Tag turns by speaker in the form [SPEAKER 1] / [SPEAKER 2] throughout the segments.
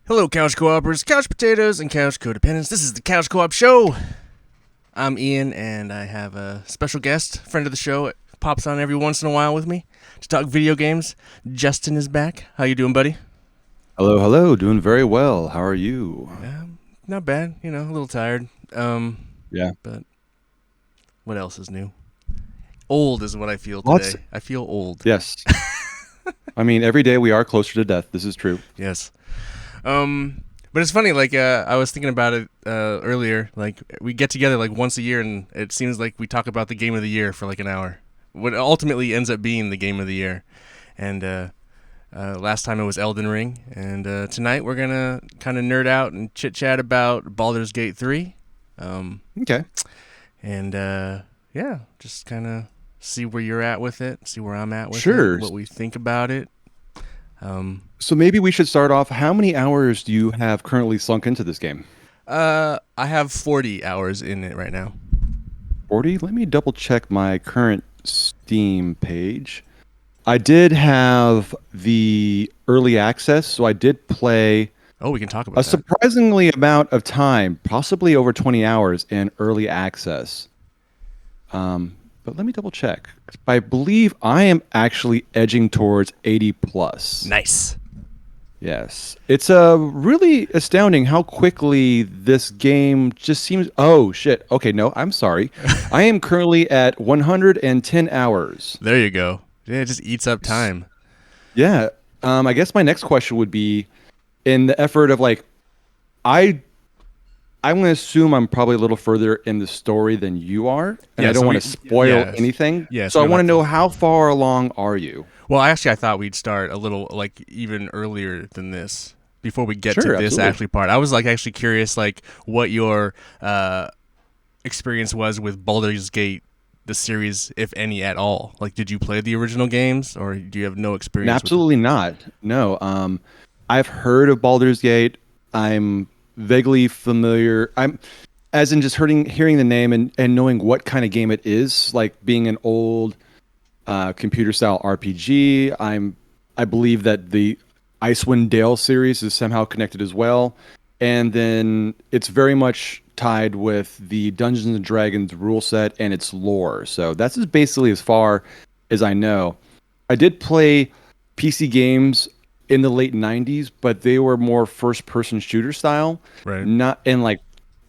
[SPEAKER 1] Hello, Couch Co-opers, Couch Potatoes, and Couch Codependents. This is the Couch Co-op Show. I'm Ian, and I have a special guest, friend of the show. It pops on every once in a while with me to talk video games. Justin is back. How you doing, buddy?
[SPEAKER 2] Hello, hello. Doing very well. How are you?
[SPEAKER 1] Not bad. You know, a little tired.
[SPEAKER 2] Yeah.
[SPEAKER 1] But what else is new? Old is what I feel today. I feel old.
[SPEAKER 2] Yes. I mean, every day we are closer to death. This is true.
[SPEAKER 1] Yes. But it's funny, like, I was thinking about it earlier. Like, we get together like once a year, and it seems like we talk about the game of the year for like an hour. What ultimately ends up being the game of the year. And last time it was Elden Ring, and tonight we're gonna kind of nerd out and chit chat about Baldur's Gate 3.
[SPEAKER 2] Okay.
[SPEAKER 1] And yeah, just kind of see where you're at with it, see where I'm at with
[SPEAKER 2] Sure.
[SPEAKER 1] it, what we think about it.
[SPEAKER 2] So maybe we should start off. How many hours do you have currently sunk into this game?
[SPEAKER 1] I have 40 hours in it right now.
[SPEAKER 2] 40? Let me double check my current Steam page. I did have the early access, so I did play
[SPEAKER 1] Oh, we can talk about
[SPEAKER 2] a
[SPEAKER 1] that.
[SPEAKER 2] surprisingly amount of time, possibly over 20 hours in early access. But let me double check. I believe I am actually edging towards 80 plus.
[SPEAKER 1] Nice.
[SPEAKER 2] Yes. It's really astounding how quickly this game just seems... Oh, shit. Okay, no, I'm sorry. I am currently at 110 hours.
[SPEAKER 1] There you go. Yeah, it just eats up time.
[SPEAKER 2] Yeah. I guess my next question would be, in the effort of like, I'm going to assume I'm probably a little further in the story than you are, and
[SPEAKER 1] Yeah,
[SPEAKER 2] I don't
[SPEAKER 1] so
[SPEAKER 2] want to spoil anything.
[SPEAKER 1] Yeah,
[SPEAKER 2] so I
[SPEAKER 1] we
[SPEAKER 2] want to
[SPEAKER 1] like
[SPEAKER 2] know how far along are you?
[SPEAKER 1] Well, actually, I thought we'd start a little, like, even earlier than this, before we get to
[SPEAKER 2] Sure,
[SPEAKER 1] this
[SPEAKER 2] absolutely.
[SPEAKER 1] actually part. I was, like, actually curious, like, what your experience was with Baldur's Gate, the series, if any at all. Like, did you play the original games, or do you have no experience with
[SPEAKER 2] Absolutely not. No. I've heard of Baldur's Gate. I'm vaguely familiar. I'm, as in just hearing the name and knowing what kind of game it is, like being an old computer style RPG. I believe that the Icewind Dale series is somehow connected as well, and then it's very much tied with the Dungeons and Dragons rule set and its lore. So that's just basically as far as I know. I did play PC games in the late 90s, but they were more first-person shooter style,
[SPEAKER 1] Right.
[SPEAKER 2] not in like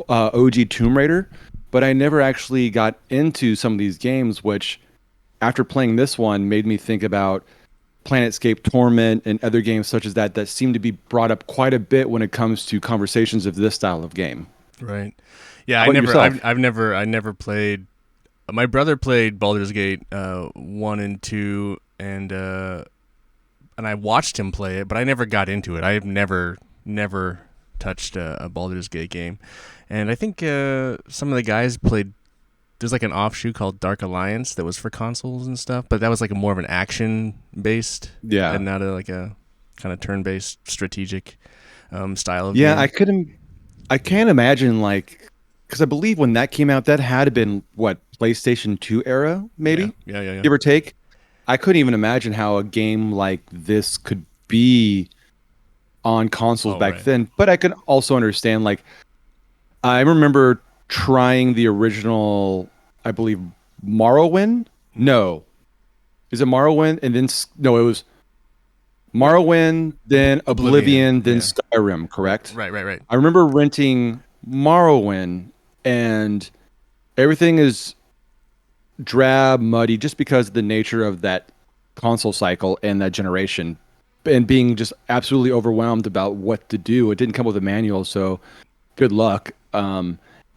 [SPEAKER 2] OG Tomb Raider. But I never actually got into some of these games, which after playing this one made me think about Planetscape Torment and other games such as that seem to be brought up quite a bit when it comes to conversations of this style of game.
[SPEAKER 1] Right. Yeah,
[SPEAKER 2] How about yourself?
[SPEAKER 1] I never played. My brother played Baldur's Gate 1 and 2, and I watched him play it, but I never got into it. I have never touched a Baldur's Gate game, and I think some of the guys played. There's like an offshoot called Dark Alliance that was for consoles and stuff, but that was like more of an action based,
[SPEAKER 2] Yeah.
[SPEAKER 1] and not like a kind of turn based strategic style of
[SPEAKER 2] Yeah,
[SPEAKER 1] game.
[SPEAKER 2] I can't imagine, like, because I believe when that came out, that had been what, PlayStation 2 era, maybe,
[SPEAKER 1] Yeah.
[SPEAKER 2] give or take. I couldn't even imagine how a game like this could be on consoles back
[SPEAKER 1] Right.
[SPEAKER 2] then. But I can also understand, like, I remember trying the original, I believe, Morrowind. No, is it Morrowind? And then no, it was Morrowind, then Oblivion, then
[SPEAKER 1] yeah.
[SPEAKER 2] Skyrim. Correct.
[SPEAKER 1] Right.
[SPEAKER 2] I remember renting Morrowind, and everything is drab, muddy, just because of the nature of that console cycle and that generation, and being just absolutely overwhelmed about what to do. It didn't come with a manual, so good luck.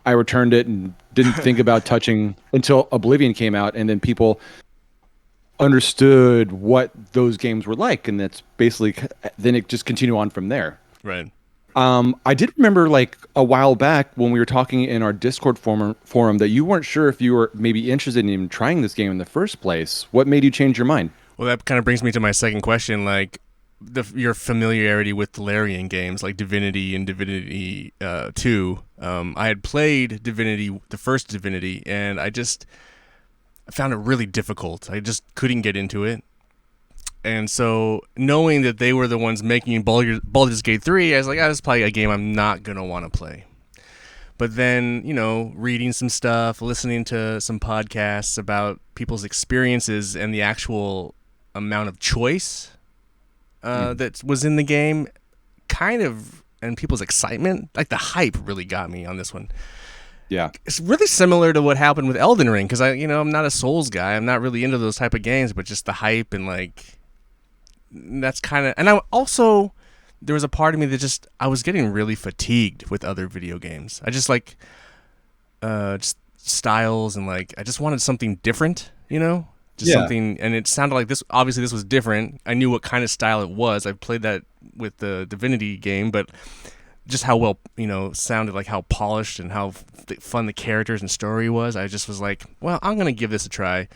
[SPEAKER 2] I returned it and didn't think about touching until Oblivion came out, and then people understood what those games were like, and that's basically, then it just continued on from there.
[SPEAKER 1] Right.
[SPEAKER 2] I did remember, like, a while back when we were talking in our Discord forum that you weren't sure if you were maybe interested in even trying this game in the first place. What made you change your mind?
[SPEAKER 1] Well, that kind of brings me to my second question. Like, your familiarity with the Larian games like Divinity and Divinity 2. I had played Divinity, the first Divinity, and I found it really difficult. I just couldn't get into it. And so, knowing that they were the ones making Baldur's Gate 3, I was like, this is probably a game I'm not going to want to play. But then, reading some stuff, listening to some podcasts about people's experiences and the actual amount of choice that was in the game, and people's excitement, like the hype really got me on this one.
[SPEAKER 2] Yeah.
[SPEAKER 1] It's really similar to what happened with Elden Ring, because I'm not a Souls guy. I'm not really into those type of games, but just the hype and that's kind of, and I also, there was a part of me that I was getting really fatigued with other video games. I just just styles and I just wanted something different, just something, and it sounded like this. Obviously, this was different. I knew what kind of style it was. I played that with the Divinity game, but just how well, sounded, like how polished and how fun the characters and story was. I just was like, well, I'm gonna give this a try.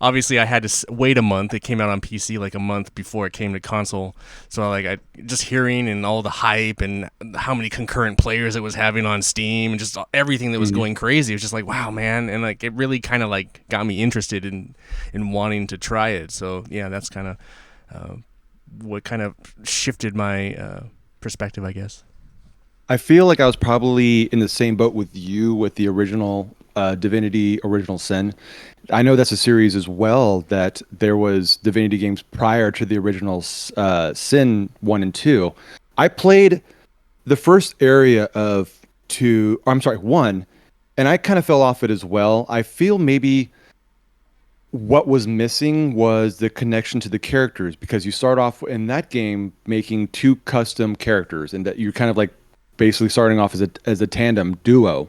[SPEAKER 1] Obviously, I had to wait a month. It came out on PC like a month before it came to console. So I just hearing and all the hype and how many concurrent players it was having on Steam and just everything that was going crazy. It was just like, wow, man, and it really kind of got me interested in wanting to try it. So yeah, that's kind of what kind of shifted my perspective, I guess.
[SPEAKER 2] I feel like I was probably in the same boat with you with the original Divinity Original Sin. I know that's a series as well, that there was Divinity games prior to the original Sin 1 and 2. I played the first area of 2, I'm sorry, 1, and I kind of fell off it as well. I feel maybe what was missing was the connection to the characters, because you start off in that game making 2 custom characters, and that you're kind of basically starting off as a tandem duo.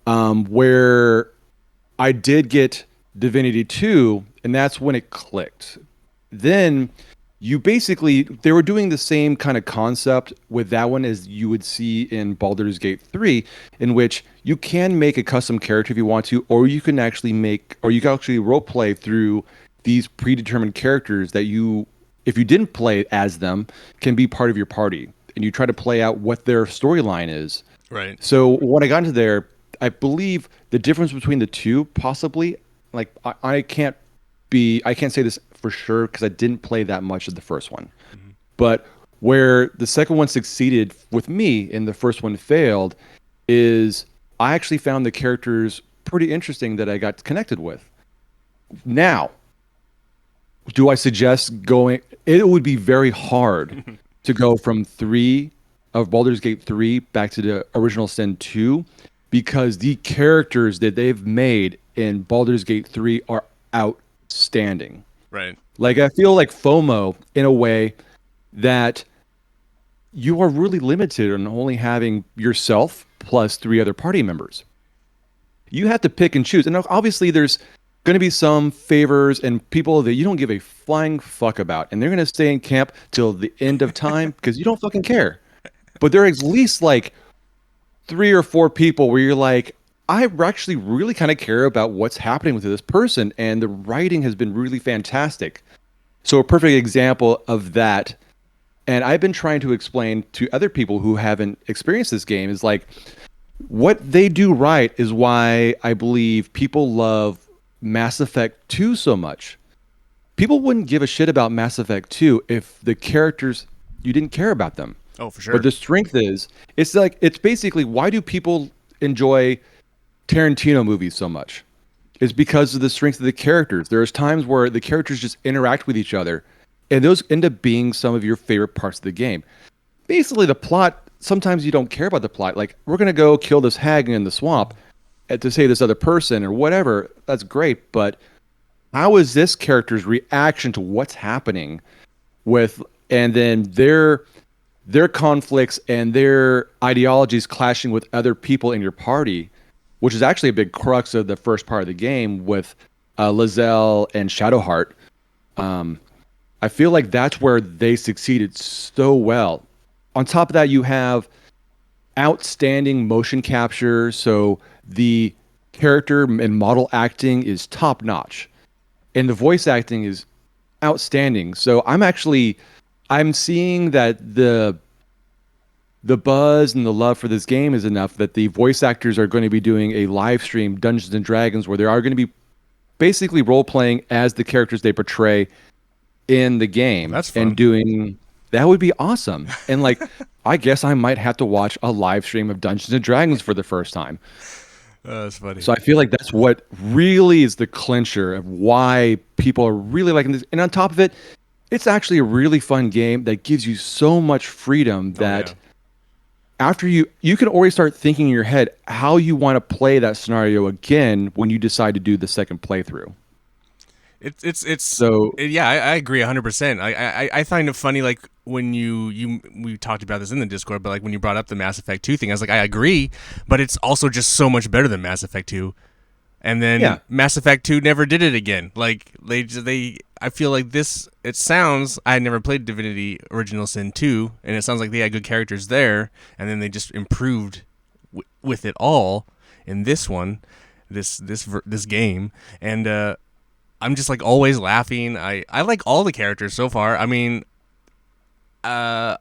[SPEAKER 2] Where I did get Divinity 2, and that's when it clicked. Then they were doing the same kind of concept with that one as you would see in Baldur's Gate 3, in which you can make a custom character if you want to, or you can actually role play through these predetermined characters that if you didn't play as them, can be part of your party, and you try to play out what their storyline is.
[SPEAKER 1] Right.
[SPEAKER 2] So when I got into there, I believe the difference between the two, possibly, I can't say this for sure because I didn't play that much of the first one. Mm-hmm. But where the second one succeeded with me and the first one failed is I actually found the characters pretty interesting that I got connected with. Now, do I suggest going? It would be very hard to go from Baldur's Gate 3 back to the original Sin 2, because the characters that they've made in Baldur's Gate 3 are outstanding.
[SPEAKER 1] Right.
[SPEAKER 2] I feel like FOMO in a way that you are really limited on only having yourself plus 3 other party members. You have to pick and choose. And obviously there's going to be some favors and people that you don't give a flying fuck about, and they're going to stay in camp till the end of time because you don't fucking care. But there are at least 3 or 4 people where you're like, I actually really kind of care about what's happening with this person, and the writing has been really fantastic. So a perfect example of that, and I've been trying to explain to other people who haven't experienced this game, is what they do right is why I believe people love Mass Effect 2 so much. People wouldn't give a shit about Mass Effect 2 if the characters, you didn't care about them.
[SPEAKER 1] Oh, for sure.
[SPEAKER 2] But the strength is, it's basically, why do people enjoy Tarantino movies so much? It's because of the strength of the characters. There's times where the characters just interact with each other, and those end up being some of your favorite parts of the game. Basically, the plot, sometimes you don't care about the plot. We're going to go kill this hag in the swamp to save this other person or whatever. That's great, but how is this character's reaction to what's happening and then their conflicts and their ideologies clashing with other people in your party, which is actually a big crux of the first part of the game with Lizelle and Shadowheart. I feel like that's where they succeeded so well. On top of that, you have outstanding motion capture, so the character and model acting is top notch, and the voice acting is outstanding. So I'm seeing that the buzz and the love for this game is enough that the voice actors are going to be doing a live stream Dungeons and Dragons where they are going to be basically role playing as the characters they portray in the game
[SPEAKER 1] That's
[SPEAKER 2] and
[SPEAKER 1] fun.
[SPEAKER 2] doing that would be awesome. And like I guess I might have to watch a live stream of Dungeons and Dragons for the first time.
[SPEAKER 1] That's funny.
[SPEAKER 2] So I feel like that's what really is the clincher of why people are really liking this. And on top of it, it's actually a really fun game that gives you so much freedom
[SPEAKER 1] Oh yeah.
[SPEAKER 2] that after you can already start thinking in your head how you want to play that scenario again when you decide to do the second playthrough.
[SPEAKER 1] It's
[SPEAKER 2] So
[SPEAKER 1] yeah, I agree 100%. I find it funny, like when you we talked about this in the Discord, but like when you brought up the Mass Effect 2 thing, I was like, I agree, but it's also just so much better than Mass Effect 2. And then
[SPEAKER 2] yeah,
[SPEAKER 1] Mass Effect 2 never did it again. Like they I feel like this, it sounds, I had never played Divinity Original Sin 2, and it sounds like they had good characters there, and then they just improved with it all in this one, this game. And I'm just like always laughing. I like all the characters so far. I mean, uh,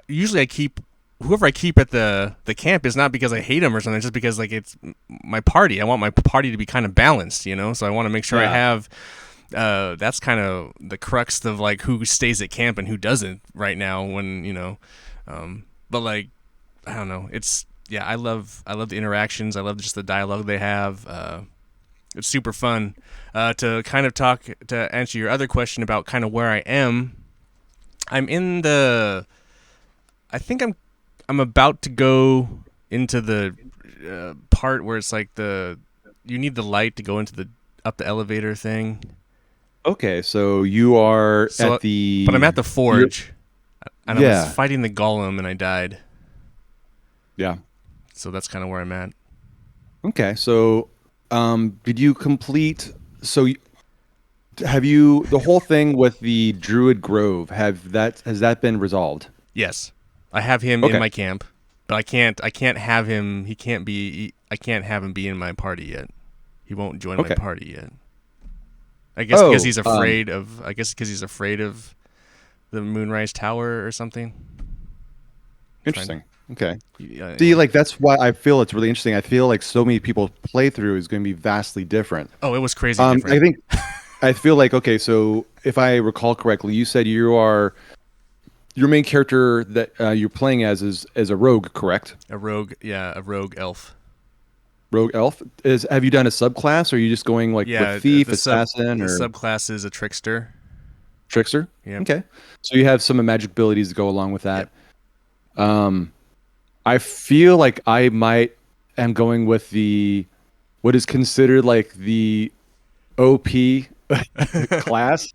[SPEAKER 1] usually I keep whoever I keep at the camp is not because I hate them or something. It's just because like it's my party. I want my party to be kind of balanced, you know. So I want to make sure I
[SPEAKER 2] yeah.
[SPEAKER 1] have. That's kind of the crux of like who stays at camp and who doesn't right now. When you know, but like I don't know. It's yeah. I love the interactions. I love just the dialogue they have. It's super fun. To kind of talk to answer your other question about kind of where I am. I'm in the. I think I'm about to go into the part where it's like the you need the light to go into the up the elevator thing.
[SPEAKER 2] Okay, so you are
[SPEAKER 1] So,
[SPEAKER 2] at
[SPEAKER 1] but I'm
[SPEAKER 2] the
[SPEAKER 1] at the
[SPEAKER 2] you're
[SPEAKER 1] forge, and I was
[SPEAKER 2] yeah,
[SPEAKER 1] fighting the golem, and I died.
[SPEAKER 2] yeah.
[SPEAKER 1] So that's kind of where I'm at.
[SPEAKER 2] Okay, so did you complete so have you the whole thing with the Druid Grove has that been resolved?
[SPEAKER 1] Yes, I have him in
[SPEAKER 2] Okay.
[SPEAKER 1] my camp, but I can't have him. He can't be. I can't have him be in my party yet. He won't join my
[SPEAKER 2] Okay.
[SPEAKER 1] party yet. I guess because
[SPEAKER 2] Oh,
[SPEAKER 1] he's afraid of. I guess because he's afraid of the Moonrise Tower or something. Trying.
[SPEAKER 2] interesting. Okay.
[SPEAKER 1] Yeah,
[SPEAKER 2] See,
[SPEAKER 1] yeah.
[SPEAKER 2] like that's why I feel it's really interesting. I feel like so many people playthrough is going to be vastly different.
[SPEAKER 1] Oh, it was crazy
[SPEAKER 2] I
[SPEAKER 1] different.
[SPEAKER 2] think I feel like okay, so if I recall correctly, you said you are your main character that you're playing as a rogue, correct?
[SPEAKER 1] A rogue, yeah, a rogue elf.
[SPEAKER 2] Rogue elf is. Have you done a subclass, or are you just going like with
[SPEAKER 1] Yeah,
[SPEAKER 2] thief, assassin,
[SPEAKER 1] the
[SPEAKER 2] or
[SPEAKER 1] subclass is a trickster.
[SPEAKER 2] trickster?
[SPEAKER 1] Yep.
[SPEAKER 2] Okay, so you have some magic abilities to go along with
[SPEAKER 1] Yep.
[SPEAKER 2] that. Um, I feel like I might am going with the what is considered like the OP class,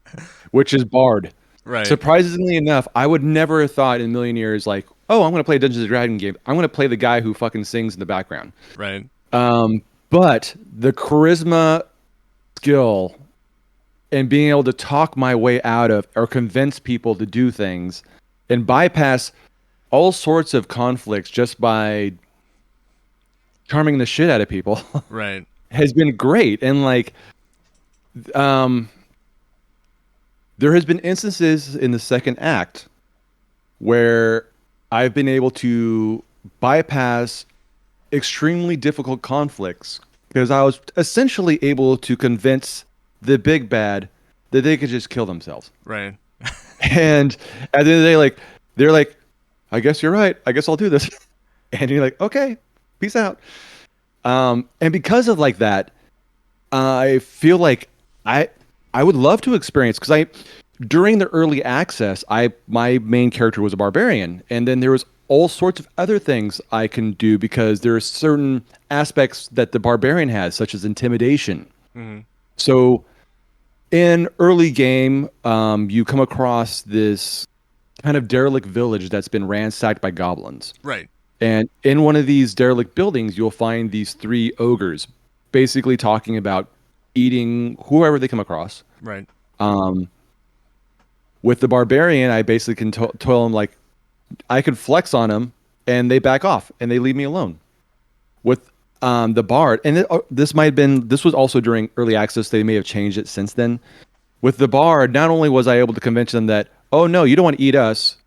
[SPEAKER 2] which is Bard.
[SPEAKER 1] Right.
[SPEAKER 2] Surprisingly enough, I would never have thought in a million years like, oh, I'm going to play a Dungeons and Dragons game. I'm going to play the guy who fucking sings in the background.
[SPEAKER 1] Right.
[SPEAKER 2] But the charisma skill and being able to talk my way out of or convince people to do things and bypass all sorts of conflicts just by charming the shit out of people
[SPEAKER 1] Right.
[SPEAKER 2] has been great. And like, um, there has been instances in the second act where I've been able to bypass extremely difficult conflicts because I was essentially able to convince the big bad that they could just kill themselves.
[SPEAKER 1] Right.
[SPEAKER 2] And at the end of the day, like they're like, I guess you're right. I guess I'll do this. And you're like, okay, peace out. And because of like that, I feel like I I would love to experience because I during the early access, I my main character was a barbarian, and then there was all sorts of other things I can do because there are certain aspects that the barbarian has, such as intimidation.
[SPEAKER 1] Hmm.
[SPEAKER 2] So in early game, you come across this kind of derelict village that's been ransacked by goblins.
[SPEAKER 1] Right.
[SPEAKER 2] And in one of these derelict buildings, you'll find these three ogres basically talking about eating whoever they come across.
[SPEAKER 1] Right.
[SPEAKER 2] Um, with the barbarian, I basically can tell them like I can flex on them, and they back off and they leave me alone. With the bard, and this might have been this was also during early access. They may have changed it since then, with the bard, not only was I able to convince them that, oh no, you don't want to eat us,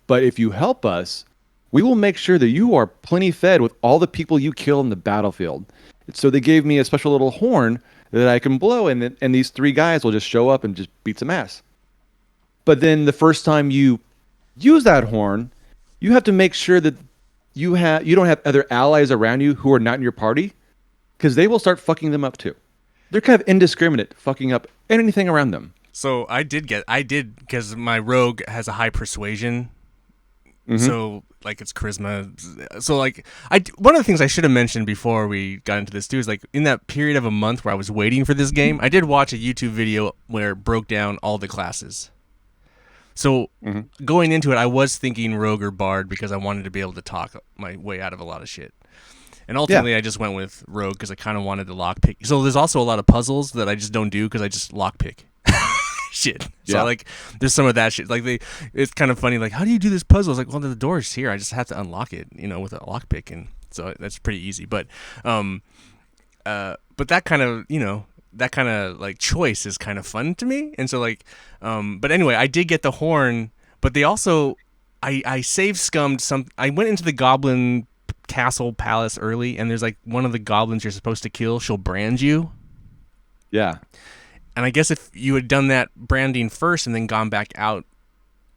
[SPEAKER 2] but if you help us, we will make sure that you are plenty fed with all the people you kill in the battlefield. So they gave me a special little horn that I can blow, and these three guys will just show up and just beat some ass. But then the first time you use that horn, you have to make sure that you don't have other allies around you who are not in your party, because they will start fucking them up too. They're kind of indiscriminate, fucking up anything around them.
[SPEAKER 1] So I did because my rogue has a high persuasion. So like it's charisma. So like one of the things I should have mentioned before we got into this too is like in that period of a month where I was waiting for this game, I did watch a YouTube video where it broke down all the classes. So going into it, I was thinking rogue or bard because I wanted to be able to talk my way out of a lot of shit. And ultimately, I just went with rogue because I kind of wanted to lockpick. So there's also a lot of puzzles that I just don't do because I just lockpick. Shit. So like, there's some of that shit. Like it's kind of funny. Like, how do you do this puzzle? It's like, well, the door's here. I just have to unlock it, with a lockpick, and so that's pretty easy. But that kind of, like choice is kind of fun to me. And so like, but anyway, I did get the horn, but they also, I save scummed some. I went into the goblin castle palace early, and there's like one of the goblins you're supposed to kill. She'll brand you.
[SPEAKER 2] Yeah.
[SPEAKER 1] And I guess if you had done that branding first and then gone back out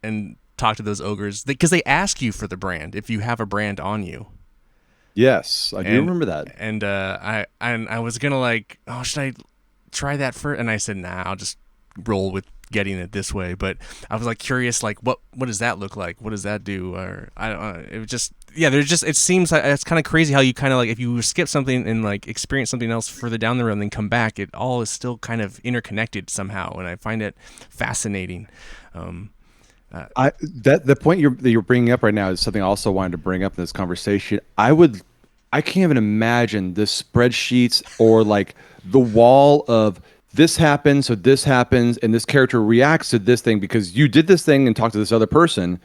[SPEAKER 1] and talked to those ogres, because they ask you for the brand if you have a brand on you.
[SPEAKER 2] Yes, I do remember that.
[SPEAKER 1] And I was gonna like, oh, should I try that first? And I said, nah, I'll just roll with getting it this way. But I was like curious, like what does that look like? What does that do? Or I don't know. It was just it seems like it's kind of crazy how you kind of like if you skip something and like experience something else further down the road and then come back, it all is still kind of interconnected somehow, and I find it fascinating.
[SPEAKER 2] The point that you're bringing up right now is something I also wanted to bring up in this conversation. I can't even imagine the spreadsheets or like the wall of this happens, so this happens, and this character reacts to this thing because you did this thing and talked to this other person.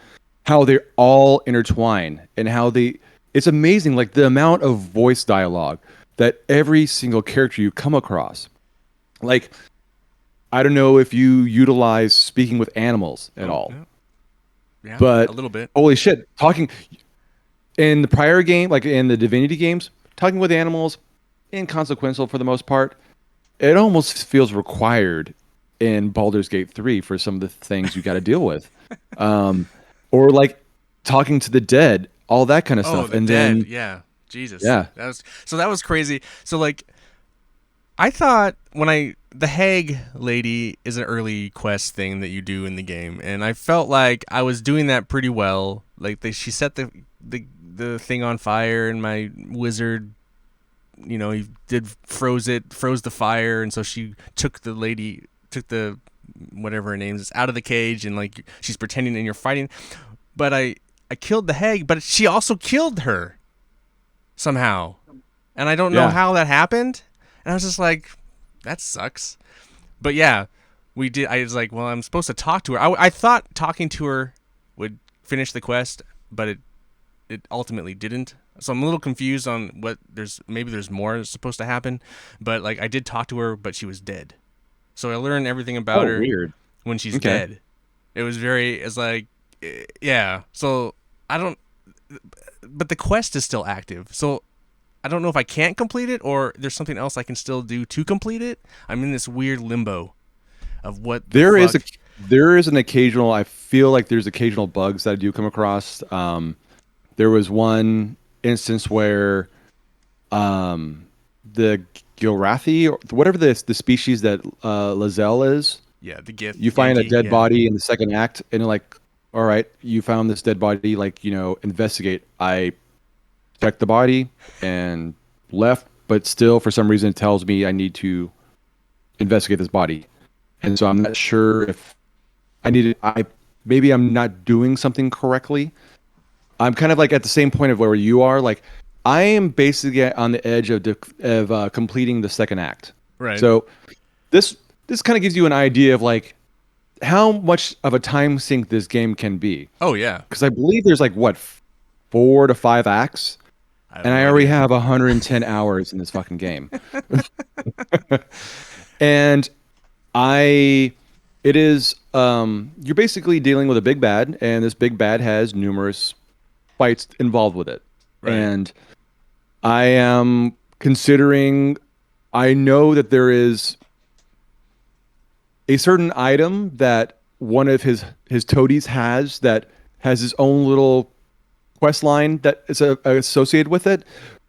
[SPEAKER 2] How they're all intertwined and how it's amazing, like the amount of voice dialogue that every single character you come across. Like, I don't know if you utilize speaking with animals at all.
[SPEAKER 1] Yeah,
[SPEAKER 2] but
[SPEAKER 1] a little bit.
[SPEAKER 2] Holy shit, talking in the prior game, like in the Divinity games, talking with animals, inconsequential for the most part. It almost feels required in Baldur's Gate 3 for some of the things you got to deal with. Or like talking to the dead, all that kind of stuff.
[SPEAKER 1] And dead. Then Jesus.
[SPEAKER 2] Yeah.
[SPEAKER 1] That was crazy. So like I thought the hag lady is an early quest thing that you do in the game, and I felt like I was doing that pretty well. Like she set the thing on fire, and my wizard, he froze the fire, and so she took the whatever her name is out of the cage, and like she's pretending and you're fighting. But I killed the hag, but she also killed her somehow, and I don't know how that happened. And I was just like, that sucks. But yeah, we did. I was like, well, I'm supposed to talk to her. I thought talking to her would finish the quest, but it ultimately didn't. So I'm a little confused on maybe there's more that's supposed to happen. But like I did talk to her, but she was dead. So I learned everything about her when she's dead. It's like, yeah. So I don't, but the quest is still active. So I don't know if I can't complete it or there's something else I can still do to complete it. I'm in this weird limbo of what
[SPEAKER 2] there is an occasional, I feel like there's occasional bugs that I do come across. There was one instance where the Gilrathi, or whatever the species that Lazelle is.
[SPEAKER 1] Yeah, the gift.
[SPEAKER 2] You find a dead body in the second act, and you're like, all right, you found this dead body, like, investigate. I checked the body and left, but still, for some reason, it tells me I need to investigate this body. And so I'm not sure if maybe I'm not doing something correctly. I'm kind of like at the same point of where you are. Like, I am basically on the edge of completing the second act.
[SPEAKER 1] Right.
[SPEAKER 2] So this kind of gives you an idea of like how much of a time sink this game can be.
[SPEAKER 1] Oh yeah.
[SPEAKER 2] Because I believe there's like 4 to 5 acts, and I already have 110 hours in this fucking game. And It is you're basically dealing with a big bad, and this big bad has numerous fights involved with it.
[SPEAKER 1] Right.
[SPEAKER 2] And I am considering I know that there is a certain item that one of his toadies has his own little quest line that is associated with it,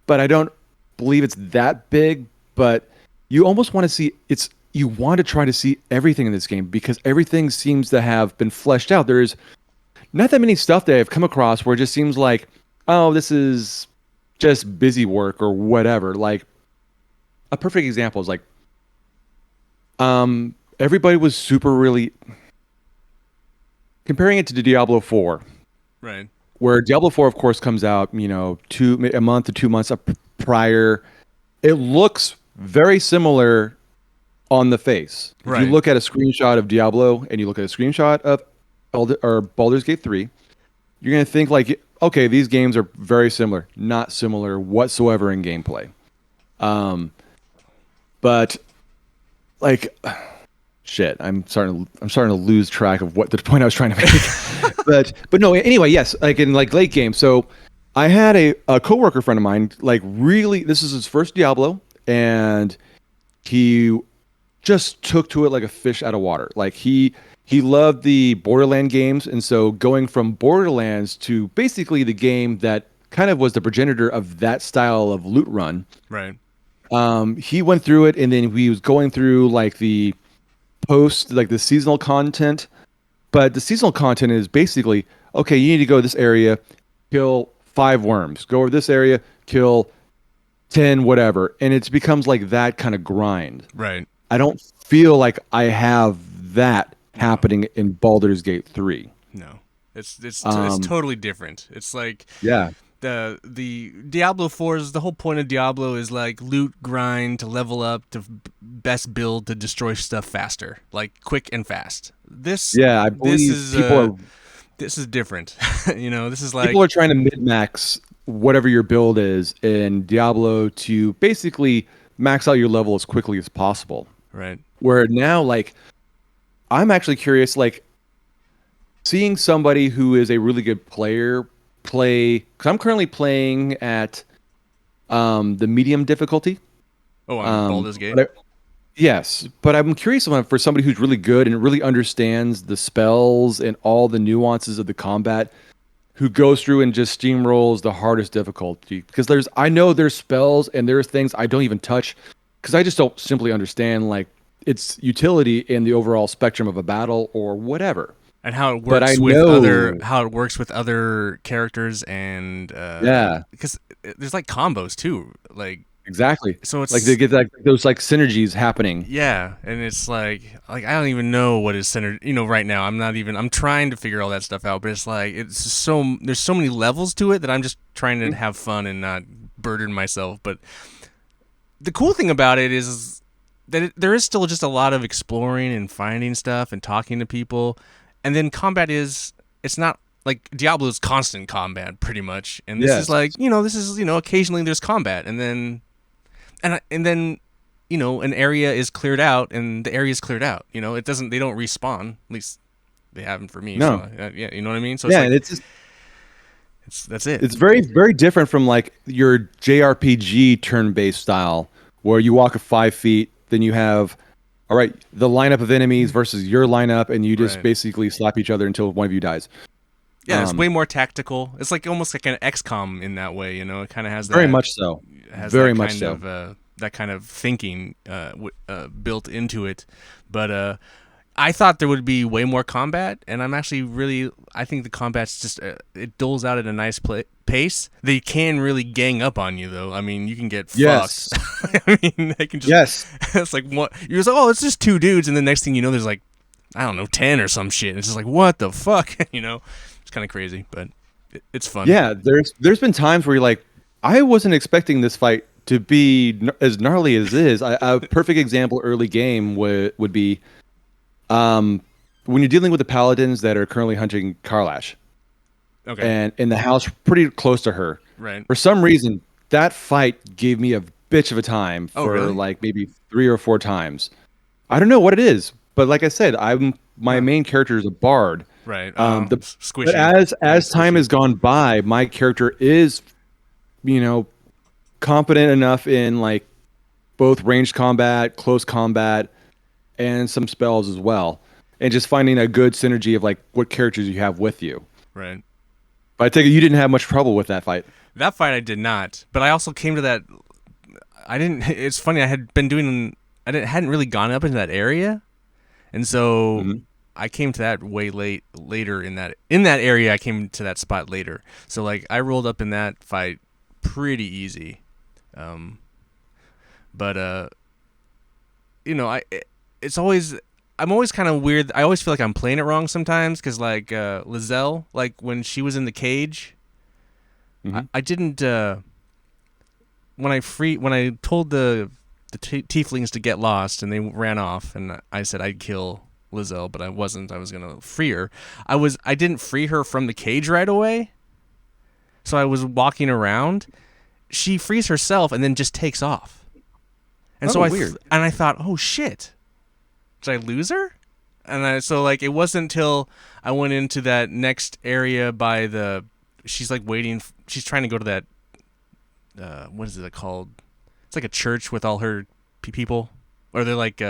[SPEAKER 2] but I don't believe it's that big. But you almost want to see it's you want to try to see everything in this game because everything seems to have been fleshed out. There is not that many stuff that I've come across where it just seems like, oh, this is just busy work or whatever. Like a perfect example is like everybody was super really comparing it to Diablo 4,
[SPEAKER 1] Right.
[SPEAKER 2] where Diablo 4 of course comes out, a month to 2 months up prior. It looks very similar on the face. If you
[SPEAKER 1] Right.
[SPEAKER 2] look at a screenshot of Diablo and you look at a screenshot of Baldur's Gate 3, you're going to think like, okay, these games are very similar. Not similar whatsoever in gameplay. But like shit, I'm starting to lose track of what the point I was trying to make. but no, anyway, yes, like in like late game. So I had a coworker friend of mine, like really this is his first Diablo, and he just took to it like a fish out of water. Like he loved the Borderland games, and so going from Borderlands to basically the game that kind of was the progenitor of that style of loot run.
[SPEAKER 1] Right.
[SPEAKER 2] He went through it, and then he was going through like the seasonal content. But the seasonal content is basically, okay, you need to go to this area, kill 5 worms, go over this area, kill 10 whatever, and it becomes like that kind of grind.
[SPEAKER 1] Right.
[SPEAKER 2] I don't feel like I have that
[SPEAKER 1] No.
[SPEAKER 2] happening in Baldur's Gate 3.
[SPEAKER 1] No. It's
[SPEAKER 2] Um,
[SPEAKER 1] totally different. It's like
[SPEAKER 2] yeah,
[SPEAKER 1] the Diablo 4's the whole point of Diablo is like loot grind to level up to best build to destroy stuff faster, like quick and fast.
[SPEAKER 2] yeah, I
[SPEAKER 1] This
[SPEAKER 2] believe
[SPEAKER 1] is this is different. This is like
[SPEAKER 2] people are trying to min max whatever your build is in Diablo to basically max out your level as quickly as possible.
[SPEAKER 1] right.
[SPEAKER 2] Where now, like, I'm actually curious, like, seeing somebody who is a really good player play, because I'm currently playing at the medium difficulty.
[SPEAKER 1] Oh, on
[SPEAKER 2] Um,
[SPEAKER 1] Baldur's Gate.
[SPEAKER 2] but yes, but I'm curious for somebody who's really good and really understands the spells and all the nuances of the combat, who goes through and just steamrolls the hardest difficulty. Because I know there's spells and there's things I don't even touch because I just don't simply understand like its utility in the overall spectrum of a battle or whatever.
[SPEAKER 1] And how it
[SPEAKER 2] But I
[SPEAKER 1] works with
[SPEAKER 2] know,
[SPEAKER 1] other characters and
[SPEAKER 2] yeah,
[SPEAKER 1] because there's like combos too, like
[SPEAKER 2] exactly.
[SPEAKER 1] so
[SPEAKER 2] Like they
[SPEAKER 1] it's
[SPEAKER 2] get like those like synergies happening.
[SPEAKER 1] yeah, and it's like I don't even know what is centered. Right now I'm trying to figure all that stuff out, but it's like there's so many levels to it that I'm just trying to have fun and not burden myself. But the cool thing about it is that there is still just a lot of exploring and finding stuff and talking to people, and then combat is it's not like Diablo's constant combat pretty much, and this is
[SPEAKER 2] Yes.
[SPEAKER 1] like this is occasionally there's combat, and then and then an area is cleared out and the area is cleared out. They don't respawn. At least they haven't for me. So
[SPEAKER 2] No.
[SPEAKER 1] yeah, you know what I mean. So it's
[SPEAKER 2] Yeah,
[SPEAKER 1] like
[SPEAKER 2] and it's just,
[SPEAKER 1] that's it.
[SPEAKER 2] it's very very different from like your JRPG turn-based style where you walk 5 feet, then you have all right the lineup of enemies versus your lineup, and you just
[SPEAKER 1] Right.
[SPEAKER 2] basically slap each other until one of you dies.
[SPEAKER 1] Yeah, it's way more tactical. It's like almost like an XCOM in that way. It kind of
[SPEAKER 2] Very much so.
[SPEAKER 1] has
[SPEAKER 2] Very much so.
[SPEAKER 1] that kind of thinking built into it. But I thought there would be way more combat, and I think the combat's just it doles out at a nice pace. They can really gang up on you though. I mean, you can get
[SPEAKER 2] Yes.
[SPEAKER 1] fucked. I mean, they can just.
[SPEAKER 2] Yes.
[SPEAKER 1] It's like what you're just like, oh, it's just 2 dudes, and the next thing you know, there's like I don't know 10 or some shit. It's just like what the fuck, It's kind of crazy, but it's fun.
[SPEAKER 2] Yeah, there's been times where you're like, I wasn't expecting this fight to be as gnarly as it is. A perfect example early game would be when you're dealing with the paladins that are currently hunting Karlash
[SPEAKER 1] Okay.
[SPEAKER 2] and in the house pretty close to her.
[SPEAKER 1] Right.
[SPEAKER 2] For some reason, that fight gave me a bitch of a time
[SPEAKER 1] Oh,
[SPEAKER 2] for
[SPEAKER 1] really?
[SPEAKER 2] like maybe 3 or 4 times. I don't know what it is, but like I said, I'm my
[SPEAKER 1] Huh.
[SPEAKER 2] main character is a bard.
[SPEAKER 1] Right.
[SPEAKER 2] The but
[SPEAKER 1] Squishy. Very
[SPEAKER 2] as time
[SPEAKER 1] squishy.
[SPEAKER 2] has gone by, my character is, you know, competent enough in like both ranged combat, close combat, and some spells as well. And just finding a good synergy of like what characters you have with you.
[SPEAKER 1] Right.
[SPEAKER 2] But I take it you didn't have much trouble with that fight.
[SPEAKER 1] That fight I did not, but I also came to that. I didn't. It's funny. I had been doing. I didn't hadn't really gone up into that area, and so
[SPEAKER 2] Hmm.
[SPEAKER 1] I came to that way later in that area. I came to that spot later. So like I rolled up in that fight pretty easy, um, but it's always. I'm always kind of weird. I always feel like I'm playing it wrong sometimes because like Lizelle, like when she was in the cage,
[SPEAKER 2] Hmm.
[SPEAKER 1] I didn't. When I told the tieflings to get lost and they ran off and I said I'd kill Lizelle, but I wasn't. I was gonna free her. I didn't free her from the cage right away. So I was walking around. She frees herself and then just takes off. And
[SPEAKER 2] Oh, weird.
[SPEAKER 1] and I thought, oh shit, did I lose her? And so like it wasn't until I went into that next area by the. She's like waiting. She's trying to go to that. What is it called? It's like a church with all her people, or they're like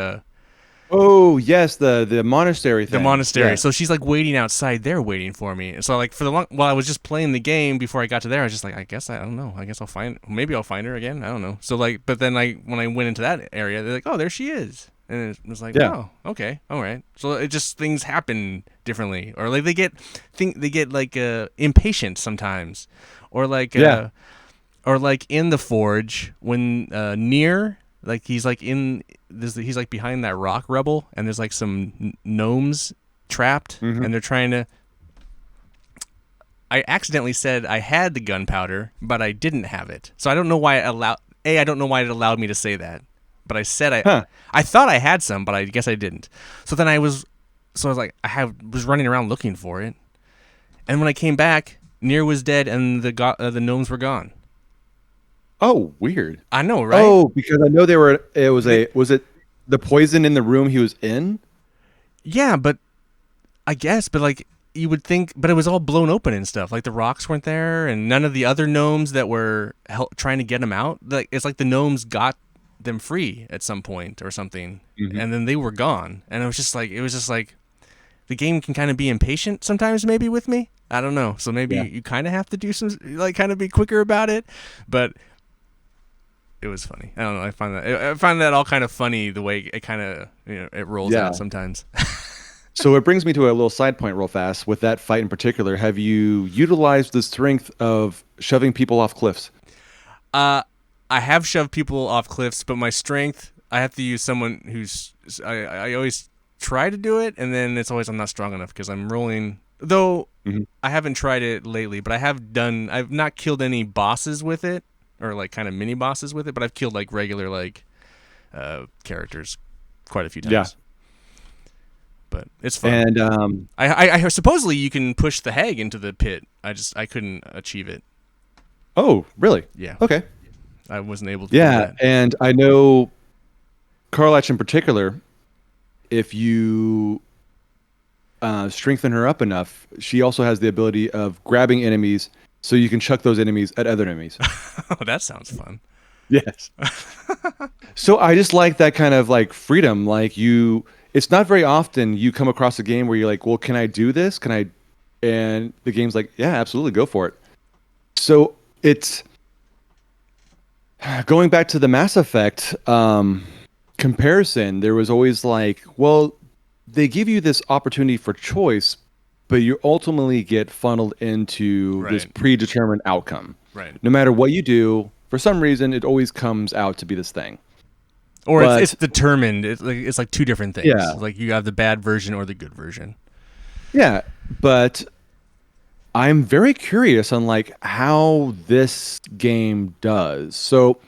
[SPEAKER 2] Oh yes, the monastery
[SPEAKER 1] the
[SPEAKER 2] thing.
[SPEAKER 1] monastery.
[SPEAKER 2] Yeah.
[SPEAKER 1] So she's like waiting outside there, waiting for me. And so like for the long while I was just playing the game before I got to there, I was just like, I don't know. I guess maybe I'll find her again. I don't know. So like, but then when I went into that area, they're like, oh, there she is. And it was like,
[SPEAKER 2] Yeah.
[SPEAKER 1] oh, okay, all right. So it just things happen differently, or like they get like impatient sometimes, or like
[SPEAKER 2] Yeah.
[SPEAKER 1] or like in the forge when near like he's like in this he's like behind that rock rubble and there's like some gnomes trapped
[SPEAKER 2] Hmm.
[SPEAKER 1] and they're trying to. I accidentally said I had the gunpowder but I didn't have it, so I don't know why I don't know why it allowed me to say that, but I said
[SPEAKER 2] Huh.
[SPEAKER 1] I thought I had some but I guess I didn't. So then I was like was running around looking for it, and when I came back, Near was dead and the gnomes were gone.
[SPEAKER 2] Oh, weird.
[SPEAKER 1] I know, right?
[SPEAKER 2] Oh, because I know they were. It was
[SPEAKER 1] They,
[SPEAKER 2] was it the poison in the room he was in?
[SPEAKER 1] yeah, but I guess, but like you would think, but it was all blown open and stuff. Like the rocks weren't there, and none of the other gnomes that were trying to get him out. Like it's like the gnomes got them free at some point or something,
[SPEAKER 2] Hmm.
[SPEAKER 1] and then they were gone. And it was just like the game can kind of be impatient sometimes, maybe with me. I don't know. So maybe
[SPEAKER 2] Yeah.
[SPEAKER 1] you kind of have to do some like kind of be quicker about it, but it was funny. I don't know. I find that all kind of funny the way it kind of it rolls
[SPEAKER 2] Yeah.
[SPEAKER 1] out sometimes.
[SPEAKER 2] So it brings me to a little side point real fast with that fight in particular. Have you utilized the strength of shoving people off cliffs?
[SPEAKER 1] I have shoved people off cliffs, but my strength, I have to use someone who's. I always try to do it, and then it's always I'm not strong enough because I'm rolling. Though
[SPEAKER 2] Mhm.
[SPEAKER 1] I haven't tried it lately, but I've not killed any bosses with it, or like kind of mini bosses with it, but I've killed like regular like characters quite a few times.
[SPEAKER 2] Yeah.
[SPEAKER 1] But it's fun.
[SPEAKER 2] And
[SPEAKER 1] I supposedly you can push the hag into the pit. I couldn't achieve it.
[SPEAKER 2] oh, really?
[SPEAKER 1] Yeah,
[SPEAKER 2] Okay.
[SPEAKER 1] I wasn't able to do
[SPEAKER 2] Yeah,
[SPEAKER 1] that.
[SPEAKER 2] and I know Karlach in particular, if you strengthen her up enough, she also has the ability of grabbing enemies so you can chuck those enemies at other enemies.
[SPEAKER 1] Oh, that sounds fun.
[SPEAKER 2] Yes. So I just like that kind of like freedom. Like it's not very often you come across a game where you're like, well, can I do this? Can I? And the game's like, yeah, absolutely, go for it. So it's going back to the Mass Effect comparison. There was always like, well, they give you this opportunity for choice, but you ultimately get funneled into this
[SPEAKER 1] Right.
[SPEAKER 2] predetermined outcome.
[SPEAKER 1] Right.
[SPEAKER 2] No matter what you do, for some reason, it always comes out to be this thing.
[SPEAKER 1] Or
[SPEAKER 2] But
[SPEAKER 1] it's determined. It's like two different things.
[SPEAKER 2] Yeah.
[SPEAKER 1] Like you have the bad version or the good version.
[SPEAKER 2] yeah, but I'm very curious on like how this game does. So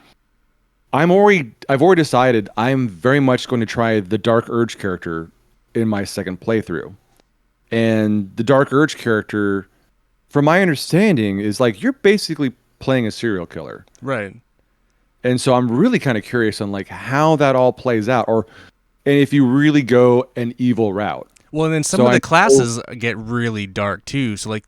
[SPEAKER 2] I've already decided I'm very much going to try the Dark Urge character in my second playthrough. And the Dark Urge character, from my understanding, is like you're basically playing a serial killer.
[SPEAKER 1] Right.
[SPEAKER 2] And so I'm really kind of curious on like how that all plays out, or and if you really go an evil route.
[SPEAKER 1] Well, and then some
[SPEAKER 2] So
[SPEAKER 1] of
[SPEAKER 2] I
[SPEAKER 1] the
[SPEAKER 2] know,
[SPEAKER 1] classes get really dark too. So like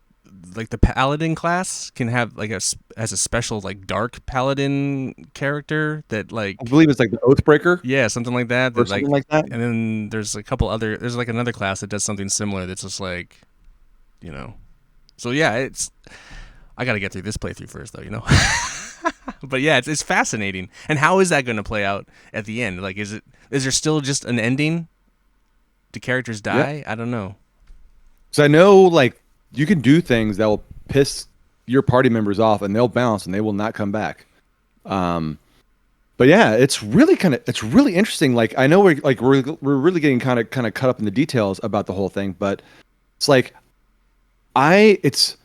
[SPEAKER 1] the paladin class can have like as a special like dark paladin character that
[SPEAKER 2] I
[SPEAKER 1] like
[SPEAKER 2] believe it's like the Oathbreaker
[SPEAKER 1] yeah, something like that
[SPEAKER 2] or
[SPEAKER 1] that
[SPEAKER 2] something
[SPEAKER 1] like
[SPEAKER 2] like that.
[SPEAKER 1] and then there's like another class that does something similar that's just like, you know. So yeah, it's I got to get through this playthrough first though, you know. But yeah, it's fascinating. And how is that going to play out at the end? Like is there still just an ending? Do characters
[SPEAKER 2] Yeah.
[SPEAKER 1] die? I don't know.
[SPEAKER 2] So I know like you can do things that will piss your party members off and they'll bounce and they will not come back. Um, but yeah, it's really interesting. Like I know we're really getting kind of cut up in the details about the whole thing, but it's like it's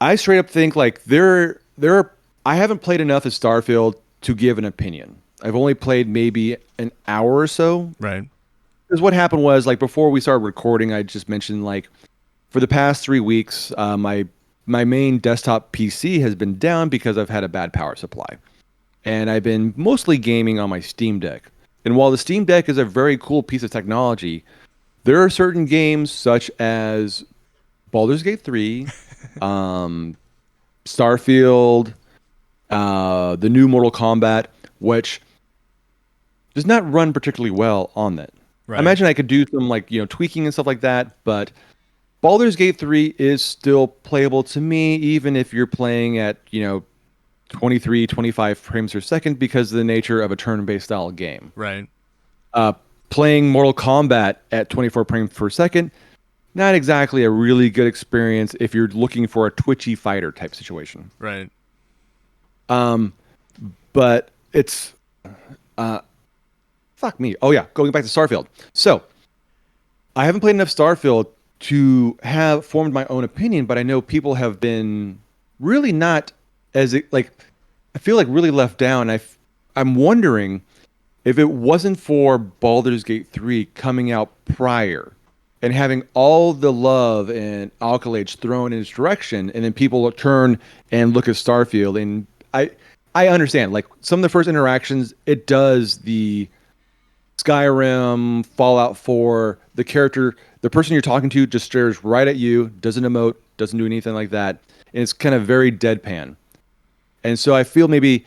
[SPEAKER 2] I straight up think like there are I haven't played enough of Starfield to give an opinion. I've only played maybe an hour or so.
[SPEAKER 1] Right.
[SPEAKER 2] Because what happened was like before we started recording, I just mentioned like for the past 3 weeks, my main desktop PC has been down because I've had a bad power supply, and I've been mostly gaming on my Steam Deck. And while the Steam Deck is a very cool piece of technology, there are certain games such as Baldur's Gate 3, um, Starfield, the new Mortal Kombat, which does not run particularly well on that. I
[SPEAKER 1] Right.
[SPEAKER 2] imagine I could do some like tweaking and stuff like that, but Baldur's Gate 3 is still playable to me, even if you're playing at 23, 25 frames per second because of the nature of a turn-based style game.
[SPEAKER 1] Right.
[SPEAKER 2] Uh, Playing Mortal Kombat at 24 frames per second, not exactly a really good experience if you're looking for a twitchy fighter type situation.
[SPEAKER 1] Right.
[SPEAKER 2] Um, but it's uh, fuck me. Oh yeah, going back to Starfield. So I haven't played enough Starfield to have formed my own opinion, but I know people have been really not like I feel like really left down. I'm wondering if it wasn't for Baldur's Gate 3 coming out prior and having all the love and accolades thrown in its direction, and then people turn and look at Starfield, and I understand like some of the first interactions, it does the Skyrim, Fallout 4, the person you're talking to just stares right at you, doesn't emote, doesn't do anything like that. And it's kind of very deadpan. And so I feel maybe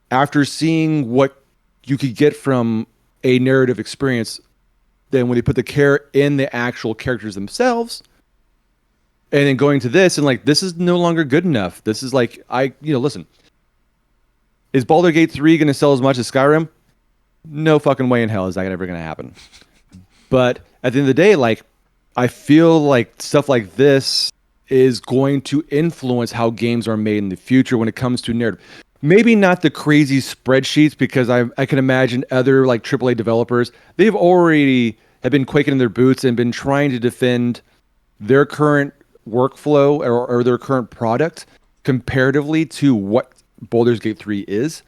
[SPEAKER 2] after seeing what you could get from a narrative experience, then when they put the care in the actual characters themselves, and then going to this and like, this is no longer good enough. This is like, listen, is Baldur Gate 3 going to sell as much as Skyrim? No fucking way in hell is that ever going to happen. But at the end of the day, like I feel like stuff like this is going to influence how games are made in the future when it comes to narrative. Maybe not the crazy spreadsheets because I can imagine other like AAA developers, they've already have been quaking in their boots and been trying to defend their current workflow or their current product comparatively to what Baldur's Gate 3 is.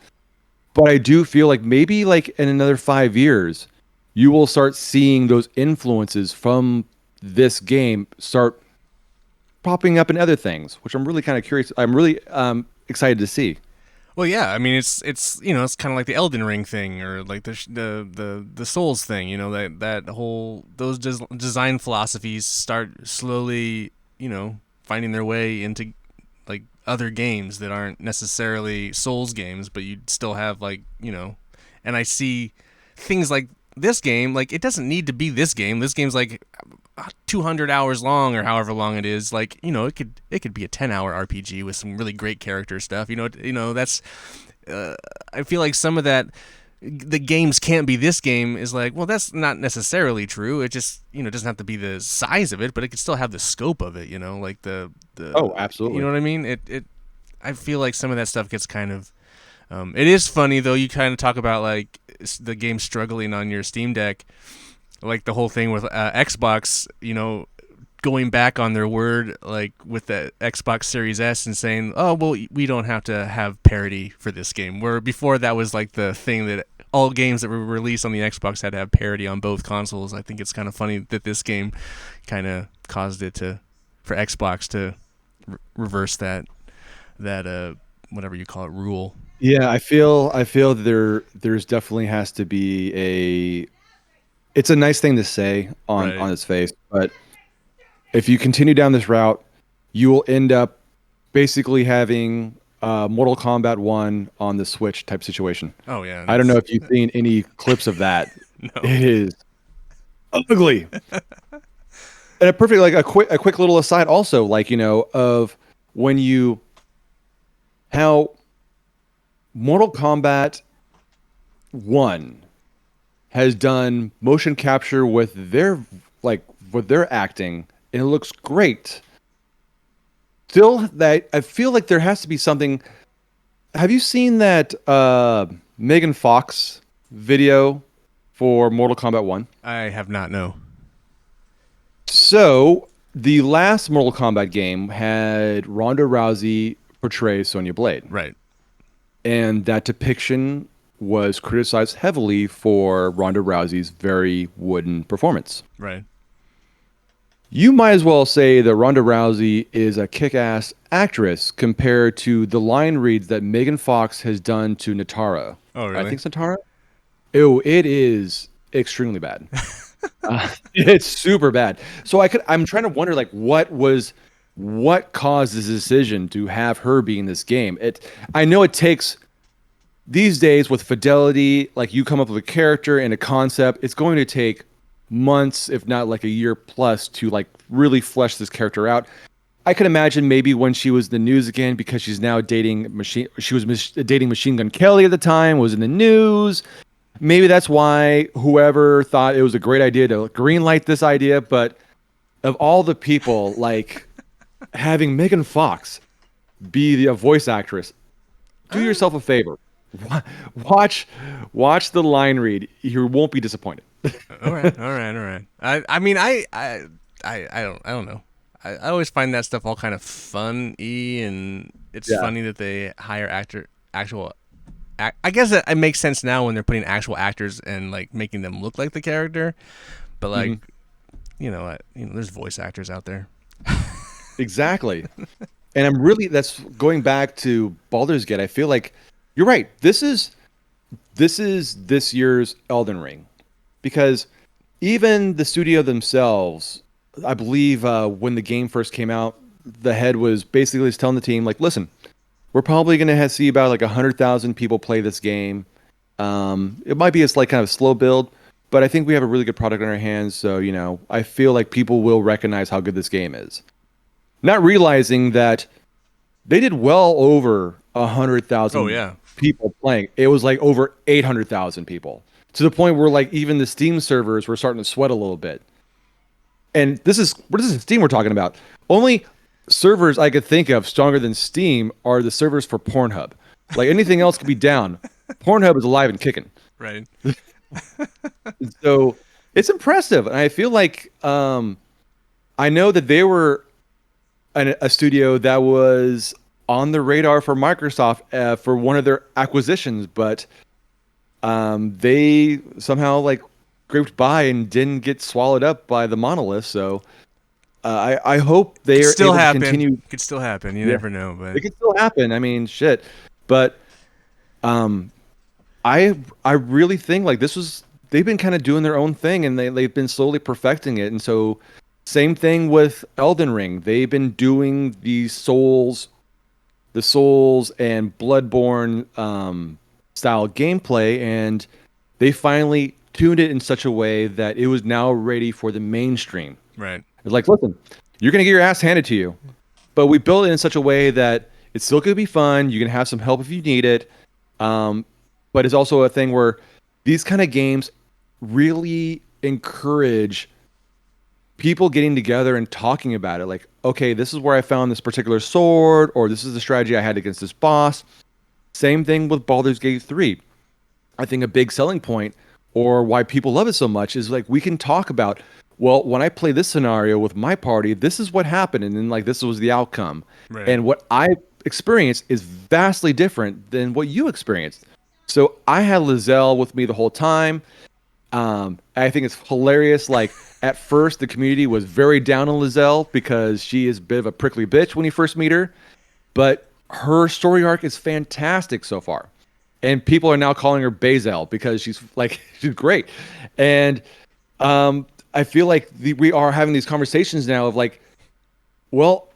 [SPEAKER 2] But I do feel like maybe like in another 5 years, you will start seeing those influences from this game start popping up in other things, which I'm really kind of curious. I'm really excited to see.
[SPEAKER 1] Well, yeah. I mean, it's it's kind of like the Elden Ring thing, or like the Souls thing. You know that whole those design philosophies start slowly, finding their way into like other games that aren't necessarily Souls games, but you still have like and I see things like this game. Like it doesn't need to be this game. This game's like 200 hours long or however long it is. Like it could be a 10-hour RPG with some really great character stuff. That's I feel like some of that the games can't be this game is like, well, that's not necessarily true. It just it doesn't have to be the size of it, but it could still have the scope of it. Like the
[SPEAKER 2] Oh,
[SPEAKER 1] you
[SPEAKER 2] absolutely.
[SPEAKER 1] know what I mean. It I feel like some of that stuff gets kind of it is funny though. You kind of talk about like the game struggling on your Steam Deck, like the whole thing with Xbox, going back on their word, like with the Xbox Series S and saying, oh, well, we don't have to have parity for this game. Where before that was like the thing that all games that were released on the Xbox had to have parity on both consoles. I think it's kind of funny that this game kind of caused it for Xbox to reverse that whatever you call it rule.
[SPEAKER 2] Yeah, I feel there's definitely has to be it's a nice thing to say
[SPEAKER 1] Right.
[SPEAKER 2] on its face, but if you continue down this route, you will end up basically having Mortal Kombat 1 on the Switch type situation.
[SPEAKER 1] Oh yeah,
[SPEAKER 2] I don't know
[SPEAKER 1] that's
[SPEAKER 2] if you've seen any clips of that.
[SPEAKER 1] no.
[SPEAKER 2] It is ugly. And a perfect like a quick little aside also, like, of when you how Mortal Kombat 1 has done motion capture like with their acting, and it looks great. Still, that I feel like there has to be something. Have you seen that Megan Fox video for Mortal Kombat 1?
[SPEAKER 1] I have not. No.
[SPEAKER 2] So, the last Mortal Kombat game had Ronda Rousey portray Sonya Blade,
[SPEAKER 1] Right.
[SPEAKER 2] and that depiction was criticized heavily for Ronda Rousey's very wooden performance.
[SPEAKER 1] Right.
[SPEAKER 2] You might as well say that Ronda Rousey is a kick-ass actress compared to the line reads that Megan Fox has done to Natara.
[SPEAKER 1] Oh
[SPEAKER 2] I
[SPEAKER 1] really?
[SPEAKER 2] think it's Natara. Ew, it is extremely bad. It's super bad. So I'm trying to wonder like what caused this decision to have her be in this game. I know it takes these days with fidelity, like you come up with a character and a concept, it's going to take months, if not like a year plus, to like really flesh this character out. I could imagine maybe when she was in the news again because she's now dating Machine Gun Kelly at the time, was in the news. Maybe that's why whoever thought it was a great idea to greenlight this idea. But of all the people, like having Megan Fox be the voice actress, do
[SPEAKER 1] Uh,
[SPEAKER 2] yourself a favor. Wa- Watch, watch the line read. You won't be disappointed.
[SPEAKER 1] all right. All right. All right. I mean I don't know. I always find that stuff all kind of funny, and it's
[SPEAKER 2] Yeah.
[SPEAKER 1] funny that they hire actual. I guess it makes sense now when they're putting actual actors and like making them look like the character. But like,
[SPEAKER 2] Mhm.
[SPEAKER 1] there's voice actors out there.
[SPEAKER 2] Exactly. And that's going back to Baldur's Gate. I feel like you're right. This is this year's Elden Ring because even the studio themselves, I believe, when the game first came out, the head was basically just telling the team like, listen, we're probably going to see about like 100,000 people play this game. It might be a like kind of slow build, but I think we have a really good product in our hands. So, I feel like people will recognize how good this game is. Not realizing that they did well over
[SPEAKER 1] Oh
[SPEAKER 2] 100,000
[SPEAKER 1] yeah.
[SPEAKER 2] people playing. It was like over 800,000 people to the point where like even the Steam servers were starting to sweat a little bit. And this is Steam we're talking about. Only servers I could think of stronger than Steam are the servers for Pornhub. Like anything else could be down. Pornhub is alive and kicking.
[SPEAKER 1] Right.
[SPEAKER 2] So it's impressive. And I feel like I know that they were a studio that was on the radar for Microsoft for one of their acquisitions, but they somehow like scraped by and didn't get swallowed up by the monolith. So I hope they
[SPEAKER 1] Could
[SPEAKER 2] are
[SPEAKER 1] still
[SPEAKER 2] able to
[SPEAKER 1] happen.
[SPEAKER 2] continue.
[SPEAKER 1] Could still happen. You
[SPEAKER 2] Yeah,
[SPEAKER 1] never know,
[SPEAKER 2] it
[SPEAKER 1] but
[SPEAKER 2] could still happen. I mean, shit. But um, I really think like they've been kind of doing their own thing and they've been slowly perfecting it. And so same thing with Elden Ring. They've been doing the Souls and Bloodborne style gameplay, and they finally tuned it in such a way that it was now ready for the mainstream.
[SPEAKER 1] right.
[SPEAKER 2] It's like, listen, you're gonna get your ass handed to you, but we built it in such a way that it's still gonna be fun. You can have some help if you need it, um, but it's also a thing where these kind of games really encourage people getting together and talking about it. Like, okay, this is where I found this particular sword, or this is the strategy I had against this boss. Same thing with Baldur's Gate 3. I think a big selling point or why people love it so much is like we can talk about, well, when I play this scenario with my party, this is what happened, and then like this was the outcome.
[SPEAKER 1] Right.
[SPEAKER 2] And what I experienced is vastly different than what you experienced. So I had Lizelle with me the whole time. I think it's hilarious. Like at first, the community was very down on Lizelle because she is a bit of a prickly bitch when you first meet her, but her story arc is fantastic so far, and people are now calling her Bazel because she's like she's great, and I feel like we are having these conversations now of like, well,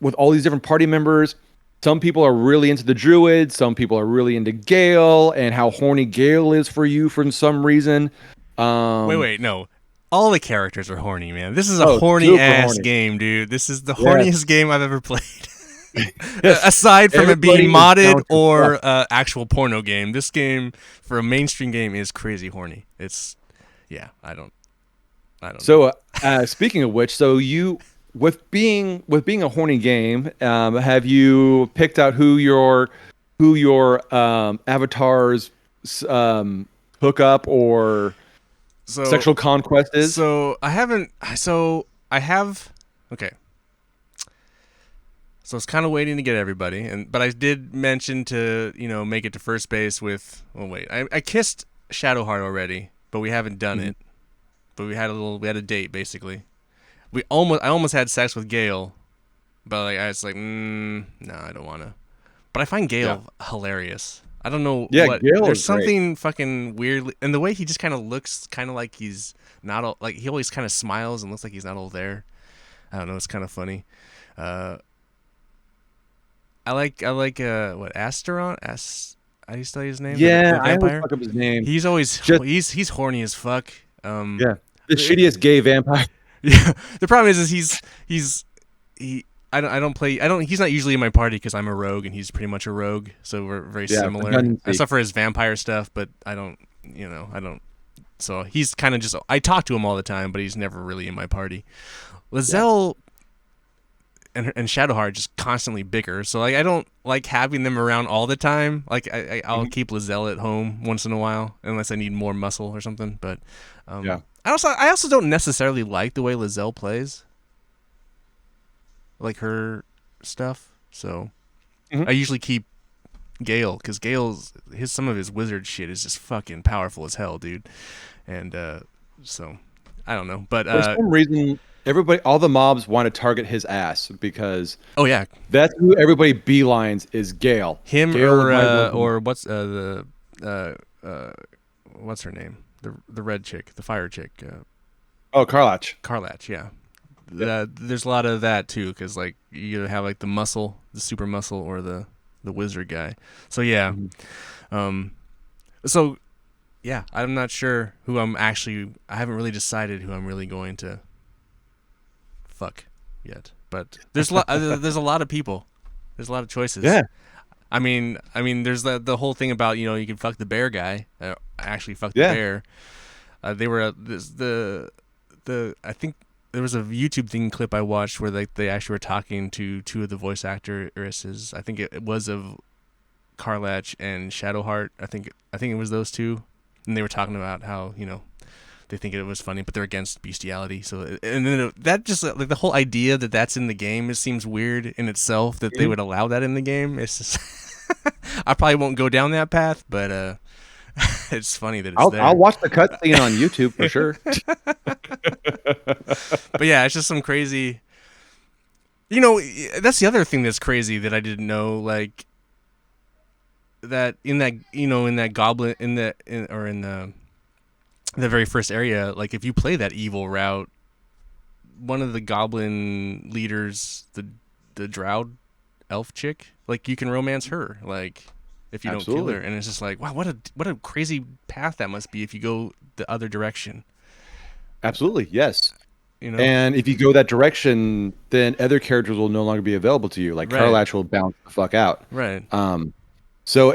[SPEAKER 2] with all these different party members, some people are really into the druid, some people are really into Gale, and how horny Gale is for you for some reason.
[SPEAKER 1] Wait,
[SPEAKER 2] Um,
[SPEAKER 1] wait, no. All the characters are horny, man. This is a
[SPEAKER 2] oh,
[SPEAKER 1] horny
[SPEAKER 2] super
[SPEAKER 1] ass
[SPEAKER 2] horny.
[SPEAKER 1] game, dude. This is the
[SPEAKER 2] Yes,
[SPEAKER 1] horniest game I've ever played.
[SPEAKER 2] yes.
[SPEAKER 1] Aside from it being
[SPEAKER 2] Everybody is
[SPEAKER 1] modded
[SPEAKER 2] down to fuck.
[SPEAKER 1] or actual porno game, this game for a mainstream game is crazy horny. It's yeah, I don't know.
[SPEAKER 2] So, speaking of which, so you with being a horny game, have you picked out who your avatars um, hook up or
[SPEAKER 1] So
[SPEAKER 2] sexual conquest is?
[SPEAKER 1] so I haven't so I have okay. So I was kind of waiting to get everybody, but I did mention to make it to first base with. Oh wait, I kissed Shadowheart already, but we haven't done
[SPEAKER 2] Mhm.
[SPEAKER 1] it. But we had a date basically. I almost had sex with Gale, but like I was like, no, I don't wanna. But I find
[SPEAKER 2] Yeah,
[SPEAKER 1] Gale hilarious. I don't know
[SPEAKER 2] yeah.
[SPEAKER 1] what.
[SPEAKER 2] Gale
[SPEAKER 1] There's
[SPEAKER 2] is great.
[SPEAKER 1] something fucking weird, and the way he just kind of looks, kind of like he's not all, like he always kind of smiles and looks like he's not all there. I don't know. It's kind of funny. Uh, I like what Asteron As how do you say his name?
[SPEAKER 2] Yeah,
[SPEAKER 1] The
[SPEAKER 2] I always
[SPEAKER 1] vampire.
[SPEAKER 2] fuck up his name.
[SPEAKER 1] He's always
[SPEAKER 2] Just
[SPEAKER 1] he's horny as fuck.
[SPEAKER 2] yeah, the
[SPEAKER 1] It,
[SPEAKER 2] shittiest gay vampire.
[SPEAKER 1] yeah. The problem is he's he. I don't play. I don't. He's not usually in my party because I'm a rogue and he's pretty much a rogue. So we're very
[SPEAKER 2] Yeah,
[SPEAKER 1] similar,
[SPEAKER 2] redundancy.
[SPEAKER 1] except for his vampire stuff. But I don't. I don't. So he's kind of just. I talk to him all the time, but he's never really in my party.
[SPEAKER 2] Yeah.
[SPEAKER 1] Lizelle and Shadowheart just constantly bicker. So like I don't like having them around all the time. Like I'll
[SPEAKER 2] Mhm.
[SPEAKER 1] keep Lizelle at home once in a while unless I need more muscle or something. But
[SPEAKER 2] Yeah.
[SPEAKER 1] I also don't necessarily like the way Lizelle plays, like her stuff. So
[SPEAKER 2] Mhm.
[SPEAKER 1] I usually keep Gale because Gale's some of his wizard shit is just fucking powerful as hell, dude. And so I don't know, but
[SPEAKER 2] For some reason, all the mobs want to target his ass because
[SPEAKER 1] oh yeah,
[SPEAKER 2] that's who everybody beelines is Gale.
[SPEAKER 1] him
[SPEAKER 2] Gale is my one.
[SPEAKER 1] or what's what's her name? The red chick, the fire chick,
[SPEAKER 2] Oh, Karlach.
[SPEAKER 1] Karlach. Yeah,
[SPEAKER 2] Yep.
[SPEAKER 1] there's a lot of that too, because like you either have like the muscle, the super muscle, or the wizard guy. So yeah,
[SPEAKER 2] Mhm.
[SPEAKER 1] um, so yeah, I'm not sure who I'm actually. I haven't really decided who I'm really going to fuck yet. But there's a lot of people. There's a lot of choices.
[SPEAKER 2] Yeah.
[SPEAKER 1] There's the whole thing about you can fuck the bear guy. Actually, fuck the
[SPEAKER 2] Yeah.
[SPEAKER 1] bear. They were the I think there was a YouTube thing clip I watched where they actually were talking to two of the voice actresses. I think it was of Karlach and Shadowheart. I think it was those two, and they were talking about how they think it was funny, but they're against bestiality. So and then that just like the whole idea that that's in the game, it seems weird in itself that they
[SPEAKER 2] Mhm.
[SPEAKER 1] would allow that in the game. It's just I probably won't go down that path, but it's funny that it's
[SPEAKER 2] I'll
[SPEAKER 1] there.
[SPEAKER 2] watch the cutscene on YouTube for sure.
[SPEAKER 1] But yeah, it's just some crazy. That's the other thing that's crazy that I didn't know. Like that in that goblin or in the very first area, like if you play that evil route, one of the goblin leaders, the drow elf chick, like you can romance her, like if you don't kill her,
[SPEAKER 2] Absolutely.
[SPEAKER 1] and it's just like wow, what a crazy path that must be if you go the other direction,
[SPEAKER 2] Absolutely. Yes.
[SPEAKER 1] you know?
[SPEAKER 2] And if you go that direction, then other characters will no longer be available to you. Like
[SPEAKER 1] Right,
[SPEAKER 2] Karlach will bounce the fuck out.
[SPEAKER 1] right.
[SPEAKER 2] So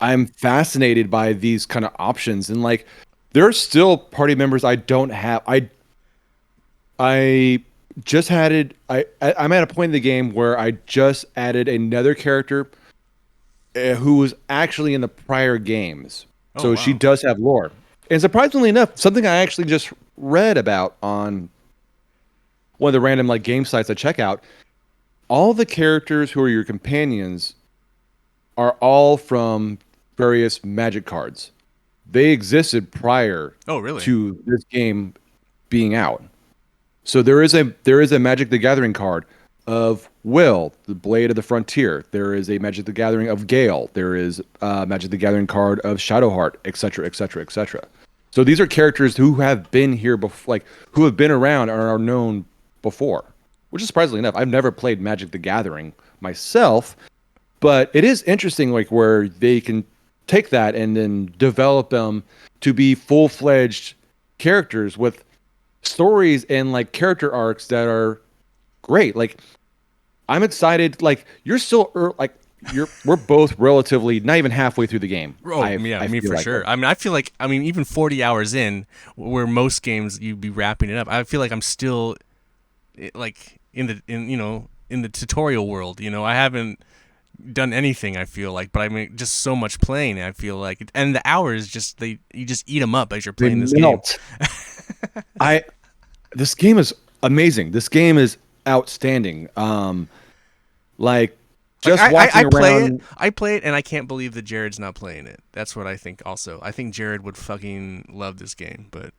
[SPEAKER 2] I'm fascinated by these kind of options, and like there are still party members I don't have. I just added. I'm at a point in the game where I just added another character who was actually in the prior games.
[SPEAKER 1] Oh
[SPEAKER 2] So she
[SPEAKER 1] wow.
[SPEAKER 2] does have lore. And surprisingly enough, something I actually just read about on one of the random like game sites I check out, all the characters who are your companions are all from various magic cards. They existed prior
[SPEAKER 1] Oh really?
[SPEAKER 2] to this game being out. So there is a Magic the Gathering card of Will, the Blade of the Frontier. There is a Magic the Gathering of Gale. There is a Magic the Gathering card of Shadowheart, etc., etc., etc. So these are characters who have been here before, like who have been around or are known before. Which is surprisingly enough, I've never played Magic the Gathering myself, but it is interesting, like where they can take that and then develop them to be full-fledged characters with stories and like character arcs that are great. Like I'm excited. Like you're still like we're both relatively not even halfway through the game.
[SPEAKER 1] Oh, yeah,
[SPEAKER 2] I
[SPEAKER 1] me
[SPEAKER 2] feel
[SPEAKER 1] for
[SPEAKER 2] like
[SPEAKER 1] sure. I mean, I feel like, I mean, even 40 hours in, where most games you'd be wrapping it up, I feel like I'm still like in the tutorial world. I haven't done anything. I feel like, but I mean, just so much playing. I feel like, and the hours just you just eat them up as you're
[SPEAKER 2] they
[SPEAKER 1] playing this game.
[SPEAKER 2] melt. I This game is amazing. This game is outstanding. Like
[SPEAKER 1] Like
[SPEAKER 2] just walking around.
[SPEAKER 1] I play it, and I can't believe that Jared's not playing it. That's what I think. Also, I think Jared would fucking love this game, but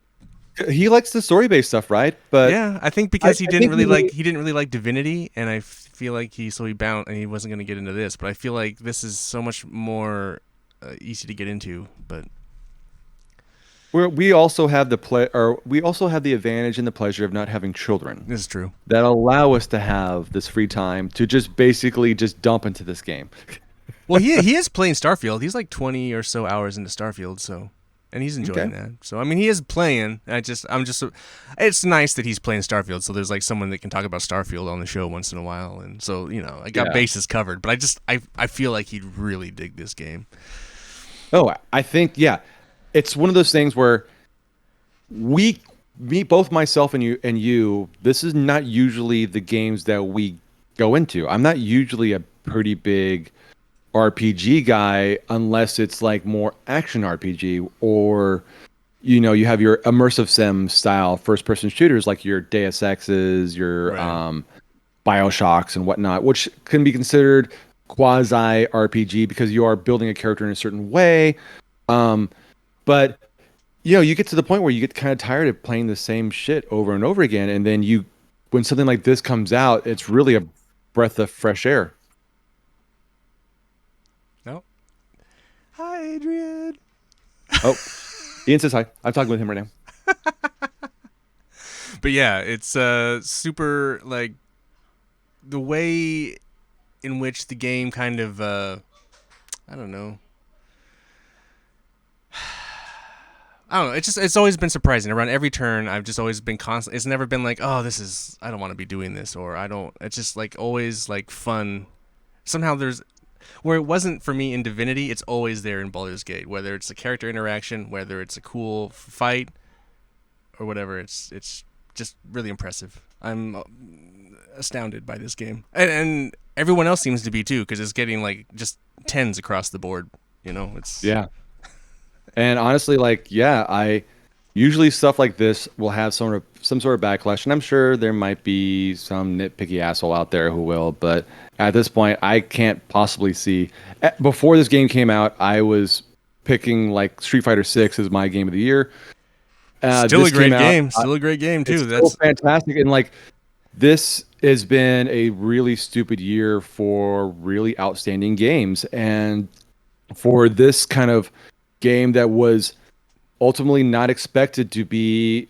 [SPEAKER 2] He likes the story-based stuff, right? But
[SPEAKER 1] yeah, I think because
[SPEAKER 2] I think
[SPEAKER 1] he didn't really like Divinity, and I feel like he bounced and he wasn't going to get into this. But I feel like this is so much more easy to get into. But
[SPEAKER 2] we also have we also have the advantage and the pleasure of not having children
[SPEAKER 1] this is true.
[SPEAKER 2] that allow us to have this free time to just basically just dump into this game.
[SPEAKER 1] Well, he is playing Starfield. He's like 20 or so hours into Starfield, so and he's enjoying
[SPEAKER 2] Okay.
[SPEAKER 1] that. So I mean, he is playing. It's nice that he's playing Starfield. So there's like someone that can talk about Starfield on the show once in a while, and so I got
[SPEAKER 2] Yeah.
[SPEAKER 1] bases covered. But I feel like he'd really dig this game.
[SPEAKER 2] Oh, I think yeah, it's one of those things where we, me, both myself and you, this is not usually the games that we go into. I'm not usually a pretty big RPG guy unless it's like more action RPG or you have your immersive sim style first person shooters like your Deus Exes, your
[SPEAKER 1] Right.
[SPEAKER 2] BioShocks and whatnot, which can be considered quasi RPG because you are building a character in a certain way. But you get to the point where you get kind of tired of playing the same shit over and over again, and then when something like this comes out, it's really a breath of fresh air.
[SPEAKER 1] No. Hi, Adrian.
[SPEAKER 2] Oh, Ian says hi. I'm talking with him right now.
[SPEAKER 1] But yeah, it's super like the way in which the game kind of I don't know. I don't know. It's always been surprising. Around every turn, I've just always been constant. It's never been like, oh, I don't want to be doing this, or I don't. It's just like always like fun. Somehow there's where it wasn't for me in Divinity. It's always there in Baldur's Gate. Whether it's a character interaction, whether it's a cool fight, or whatever. It's just really impressive. I'm astounded by this game, and everyone else seems to be too, because it's getting like just tens across the board. It's
[SPEAKER 2] Yeah. And honestly, like, yeah, I usually stuff like this will have some sort of backlash, and I'm sure there might be some nitpicky asshole out there who will, but at this point, I can't possibly see. Before this game came out, I was picking like Street Fighter 6 as my game of the year.
[SPEAKER 1] still
[SPEAKER 2] This
[SPEAKER 1] a great
[SPEAKER 2] came out,
[SPEAKER 1] game. Still a great game
[SPEAKER 2] it's
[SPEAKER 1] too.
[SPEAKER 2] still
[SPEAKER 1] That's
[SPEAKER 2] fantastic, and like this has been a really stupid year for really outstanding games, and for this kind of game that was ultimately not expected to be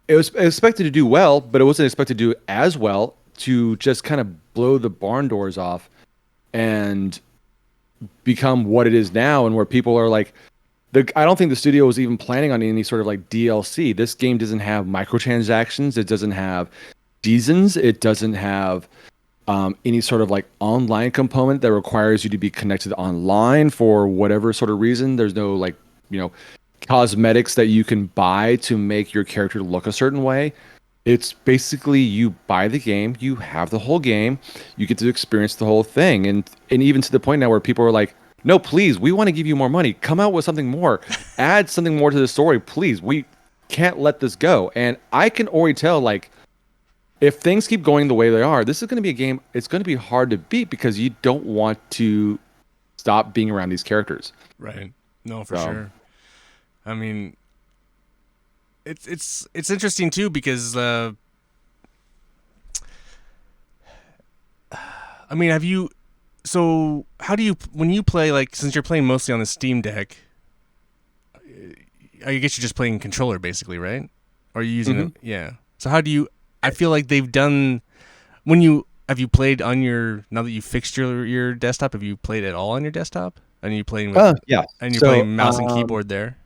[SPEAKER 2] it was expected to do well, but it wasn't expected to do as well, to just kind of blow the barn doors off and become what it is now, and where people are like I don't think the studio was even planning on any sort of like DLC. This game doesn't have microtransactions, it doesn't have seasons, it doesn't have any sort of like online component that requires you to be connected online for whatever sort of reason. There's no like, cosmetics that you can buy to make your character look a certain way. It's basically you buy the game, you have the whole game, you get to experience the whole thing. And even to the point now where people are like, no, please, we want to give you more money. Come out with something more. Add something more to the story, please. We can't let this go. And I can already tell, like, if things keep going the way they are, this is going to be a game. It's going to be hard to beat because you don't want to stop being around these characters.
[SPEAKER 1] right. No, for
[SPEAKER 2] So,
[SPEAKER 1] sure. I mean, it's interesting too because I mean, have you? So how do you when you play, like, since you're playing mostly on the Steam Deck? I guess you're just playing controller basically, right? Or are you using
[SPEAKER 2] Hmm.
[SPEAKER 1] a yeah. So how do you? I feel like they've done when you have you played on your now that you fixed your desktop. Have you played at all on your desktop? And you playing with
[SPEAKER 2] Yeah.
[SPEAKER 1] and you're
[SPEAKER 2] So,
[SPEAKER 1] playing mouse and keyboard there.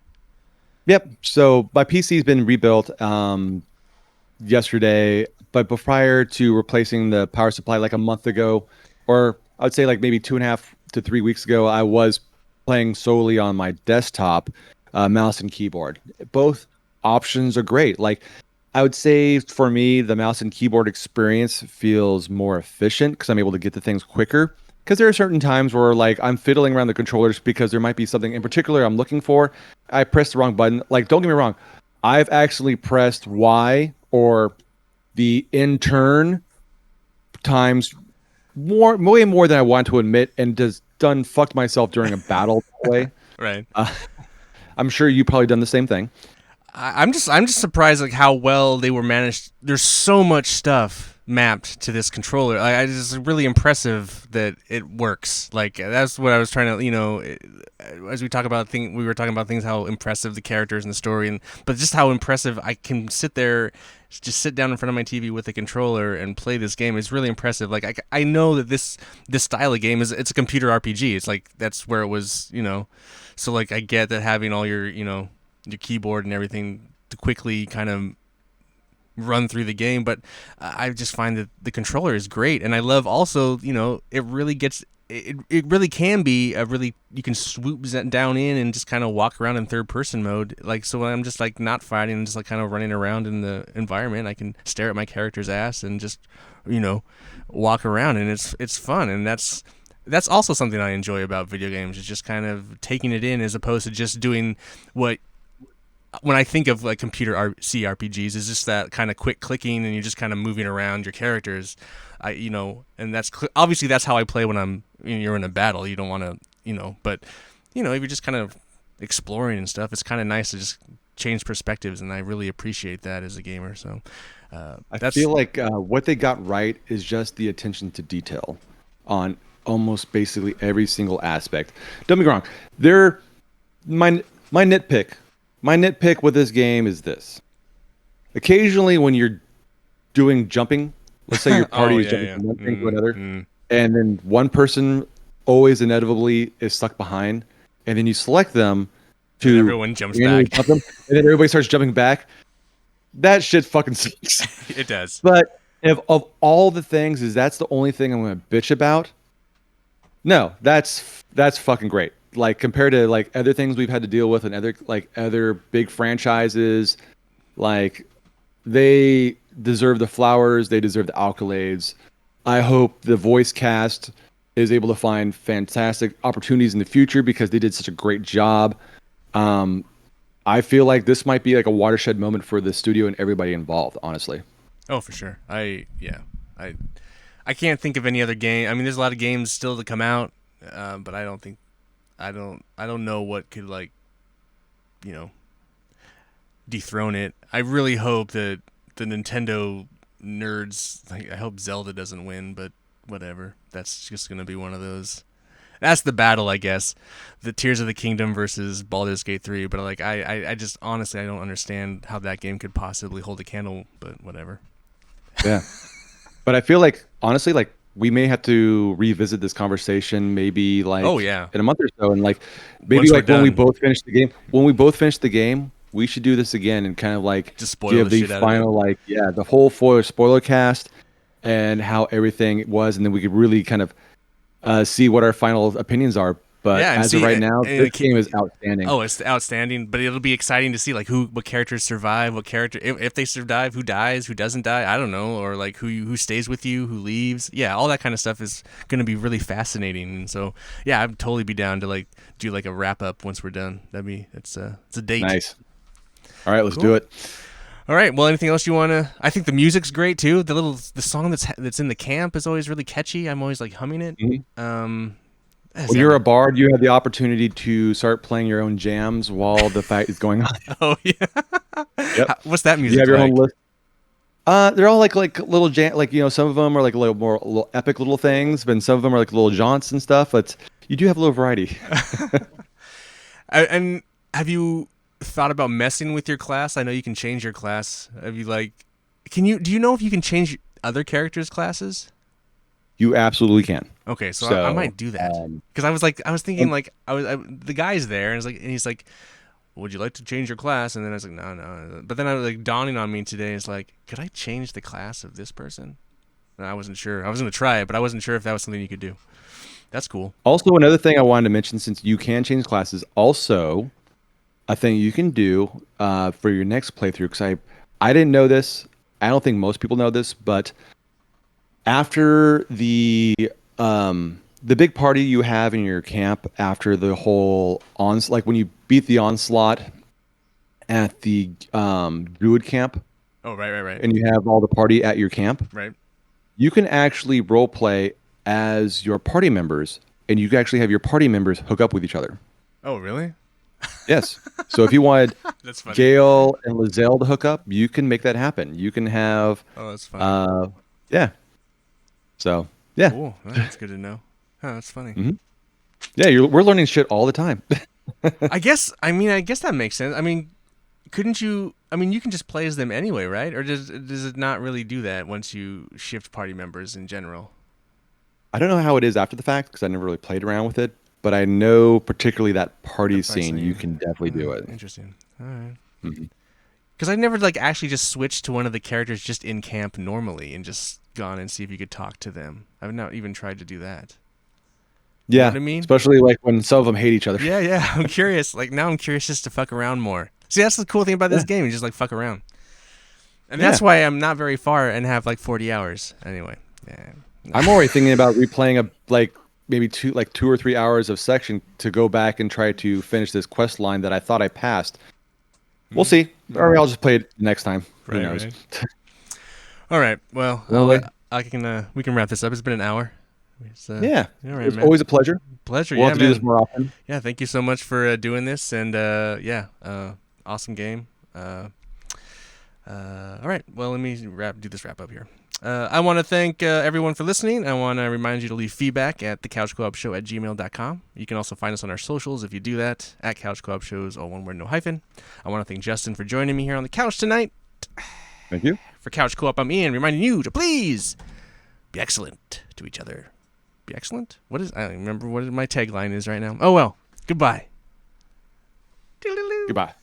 [SPEAKER 2] yep. So my PC's been rebuilt yesterday, but prior to replacing the power supply like a month ago, or I would say like maybe 2.5 to 3 weeks ago, I was playing solely on my desktop, mouse and keyboard. Both options are great. Like I would say for me, the mouse and keyboard experience feels more efficient because I'm able to get the things quicker. Because there are certain times where like I'm fiddling around the controllers because there might be something in particular I'm looking for. I pressed the wrong button. Like, don't get me wrong, I've actually pressed Y or the in turn times more, way more than I want to admit, and just done fucked myself during a battle that way.
[SPEAKER 1] Right.
[SPEAKER 2] Uh, I'm sure you probably done the same thing.
[SPEAKER 1] I'm just surprised like how well they were managed. There's so much stuff mapped to this controller. It's really impressive that it works. Like that's what I was trying to, as we talk about we were talking about things how impressive the characters and the story, and but just how impressive I can just sit down in front of my TV with a controller and play this game is really impressive. Like I know that this style of game it's a computer RPG. It's like that's where it was, So like I get that having all your keyboard and everything to quickly kind of run through the game, but I just find that the controller is great, and I love also it really gets it really can be a really you can swoop down in and just kind of walk around in third person mode, like so when I'm just like not fighting, just like kind of running around in the environment, I can stare at my character's ass and just walk around, and it's fun, and that's also something I enjoy about video games, is just kind of taking it in as opposed to just doing what when I think of like computer CRPGs is just that kind of quick clicking and you're just kind of moving around your characters, and that's obviously that's how I play when you're in a battle. You don't want to, but if you're just kind of exploring and stuff, it's kind of nice to just change perspectives, and I really appreciate that as a gamer. So
[SPEAKER 2] I
[SPEAKER 1] that's
[SPEAKER 2] feel like what they got right is just the attention to detail on almost basically every single aspect. Don't get me wrong. There, my my nitpick, my nitpick with this game is this. Occasionally, when you're doing jumping, let's say your
[SPEAKER 1] oh
[SPEAKER 2] party is
[SPEAKER 1] yeah
[SPEAKER 2] jumping
[SPEAKER 1] yeah
[SPEAKER 2] from one thing to
[SPEAKER 1] mm,
[SPEAKER 2] another,
[SPEAKER 1] mm.
[SPEAKER 2] and then one person always inevitably is stuck behind, and then you select them
[SPEAKER 1] And
[SPEAKER 2] to
[SPEAKER 1] everyone jumps
[SPEAKER 2] randomly
[SPEAKER 1] back.
[SPEAKER 2] jump them, and then everybody starts jumping back. That shit fucking sucks.
[SPEAKER 1] It does.
[SPEAKER 2] But if of all the things, is that's the only thing I'm gonna bitch about? No, that's fucking great. Like compared to like other things we've had to deal with and other big franchises, like they deserve the flowers, they deserve the accolades. I hope the voice cast is able to find fantastic opportunities in the future because they did such a great job. Um, I feel like this might be like a watershed moment for the studio and everybody involved, honestly.
[SPEAKER 1] Oh, for sure. I I can't think of any other game. I mean, there's a lot of games still to come out, but I don't think I don't know what could like you know dethrone it. I really hope that the Nintendo nerds. Like, I hope Zelda doesn't win, but whatever. That's just gonna be one of those. That's the battle, I guess. The Tears of the Kingdom versus Baldur's Gate 3. But like, I just honestly I don't understand how that game could possibly hold a candle. But whatever.
[SPEAKER 2] Yeah. But I feel like honestly, like we may have to revisit this conversation maybe
[SPEAKER 1] Oh
[SPEAKER 2] like
[SPEAKER 1] yeah.
[SPEAKER 2] in a month or so, and like maybe
[SPEAKER 1] Once we're
[SPEAKER 2] like when we
[SPEAKER 1] done,
[SPEAKER 2] both finish the game, when we both finish the game, we should do this again and kind of like
[SPEAKER 1] just spoil
[SPEAKER 2] give
[SPEAKER 1] the
[SPEAKER 2] the
[SPEAKER 1] shit out of it.
[SPEAKER 2] final like yeah the whole spoiler cast and how everything was, and then we could really kind of see what our final opinions are. But
[SPEAKER 1] Yeah, and
[SPEAKER 2] as of
[SPEAKER 1] see,
[SPEAKER 2] right now,
[SPEAKER 1] and
[SPEAKER 2] this game is outstanding.
[SPEAKER 1] oh, it's outstanding. But it'll be exciting to see like what characters survive, what character if they survive, who dies, who doesn't die. I don't know, or like who stays with you, who leaves. Yeah, all that kind of stuff is going to be really fascinating. And so yeah, I'd totally be down to like do like a wrap up once we're done. It's a date.
[SPEAKER 2] Nice. All right, let's
[SPEAKER 1] Cool.
[SPEAKER 2] do it.
[SPEAKER 1] All right. Well, anything else you wanna? I think the music's great too. The song that's in the camp is always really catchy. I'm always like humming it.
[SPEAKER 2] Mhm.
[SPEAKER 1] Is
[SPEAKER 2] When
[SPEAKER 1] that
[SPEAKER 2] you're a bard, you have the opportunity to start playing your own jams while the fight is going on.
[SPEAKER 1] oh yeah.
[SPEAKER 2] Yep.
[SPEAKER 1] What's that
[SPEAKER 2] You
[SPEAKER 1] music
[SPEAKER 2] have your own
[SPEAKER 1] like?
[SPEAKER 2] list. They're all like little like some of them are like a little epic little things, but some of them are like little jaunts and stuff. But you do have a little variety.
[SPEAKER 1] And have you? thought about messing with your class? I know you can change your class. Have you like? Can you? Do you know if you can change other characters' classes?
[SPEAKER 2] You absolutely can.
[SPEAKER 1] Okay, so I
[SPEAKER 2] So,
[SPEAKER 1] might do that
[SPEAKER 2] um,
[SPEAKER 1] because I was thinking
[SPEAKER 2] and
[SPEAKER 1] like the guy's there and he's like, would you like to change your class? And then I was like, no, no. But then I was like dawning on me today. It's like, could I change the class of this person? And I wasn't sure. I was gonna try it, but I wasn't sure if that was something you could do. That's cool.
[SPEAKER 2] also another thing I wanted to mention, since you can change classes, also a thing you can do for your next playthrough, because I didn't know this. I don't think most people know this, but after the big party you have in your camp after the whole like when you beat the onslaught at the druid camp
[SPEAKER 1] Oh, right,
[SPEAKER 2] and you have all the party at your camp,
[SPEAKER 1] right.
[SPEAKER 2] you can actually role play as your party members, and you can actually have your party members hook up with each other.
[SPEAKER 1] Oh, really?
[SPEAKER 2] Yes. So if you wanted
[SPEAKER 1] That's funny.
[SPEAKER 2] Gale and Lizelle to hook up, you can make that happen. You can have,
[SPEAKER 1] Oh, that's funny.
[SPEAKER 2] uh, yeah. So yeah,
[SPEAKER 1] Cool. Well, that's good to know. Huh, that's funny.
[SPEAKER 2] hmm yeah. We're learning shit all the time.
[SPEAKER 1] I guess. I mean, I guess that makes sense. I mean, couldn't you? I mean, you can just play as them anyway, right? Or does it not really do that once you shift party members in general?
[SPEAKER 2] I don't know how it is after the fact because I never really played around with it, but I know particularly that party
[SPEAKER 1] That part
[SPEAKER 2] scene, you
[SPEAKER 1] scene.
[SPEAKER 2] can definitely do it.
[SPEAKER 1] Interesting. All right.
[SPEAKER 2] Mhm.
[SPEAKER 1] Because I never like actually just switched to one of the characters just in camp normally and just gone and see if you could talk to them. I've not even tried to do that. You know
[SPEAKER 2] Yeah,
[SPEAKER 1] what I mean?
[SPEAKER 2] especially like when some of them hate each other.
[SPEAKER 1] Yeah, yeah. I'm curious. Like now, I'm curious just to fuck around more. See, that's the cool thing about this
[SPEAKER 2] Yeah,
[SPEAKER 1] game. You just like fuck around, and
[SPEAKER 2] yeah.
[SPEAKER 1] that's why I'm not very far and have like 40 hours anyway. Yeah.
[SPEAKER 2] I'm already thinking about replaying a like maybe 2 or 3 hours of section to go back and try to finish this quest line that I thought I passed. We'll see, or I'll just play it next time. Who
[SPEAKER 1] Right,
[SPEAKER 2] knows?
[SPEAKER 1] right. All right. Well,
[SPEAKER 2] Well,
[SPEAKER 1] I can we can wrap this up. It's been an hour. It's,
[SPEAKER 2] yeah,
[SPEAKER 1] all right,
[SPEAKER 2] it's
[SPEAKER 1] man.
[SPEAKER 2] always a pleasure.
[SPEAKER 1] Pleasure.
[SPEAKER 2] We'll
[SPEAKER 1] Yeah,
[SPEAKER 2] have to do this
[SPEAKER 1] man.
[SPEAKER 2] more often.
[SPEAKER 1] Yeah. Thank you so much for doing this, and yeah, awesome game. All right. Well, let me do this wrap up here. I want to thank everyone for listening. I want to remind you to leave feedback at thecouchcoopshow@gmail.com. You can also find us on our socials if you do that, at Couch Co-op Shows, all one word, no hyphen. I want to thank Justin for joining me here on the couch tonight.
[SPEAKER 2] Thank you.
[SPEAKER 1] For Couch Co-op, I'm Ian, reminding you to please be excellent to each other. Be excellent? I don't remember what my tagline is right now. Oh, well. Goodbye.
[SPEAKER 2] Goodbye.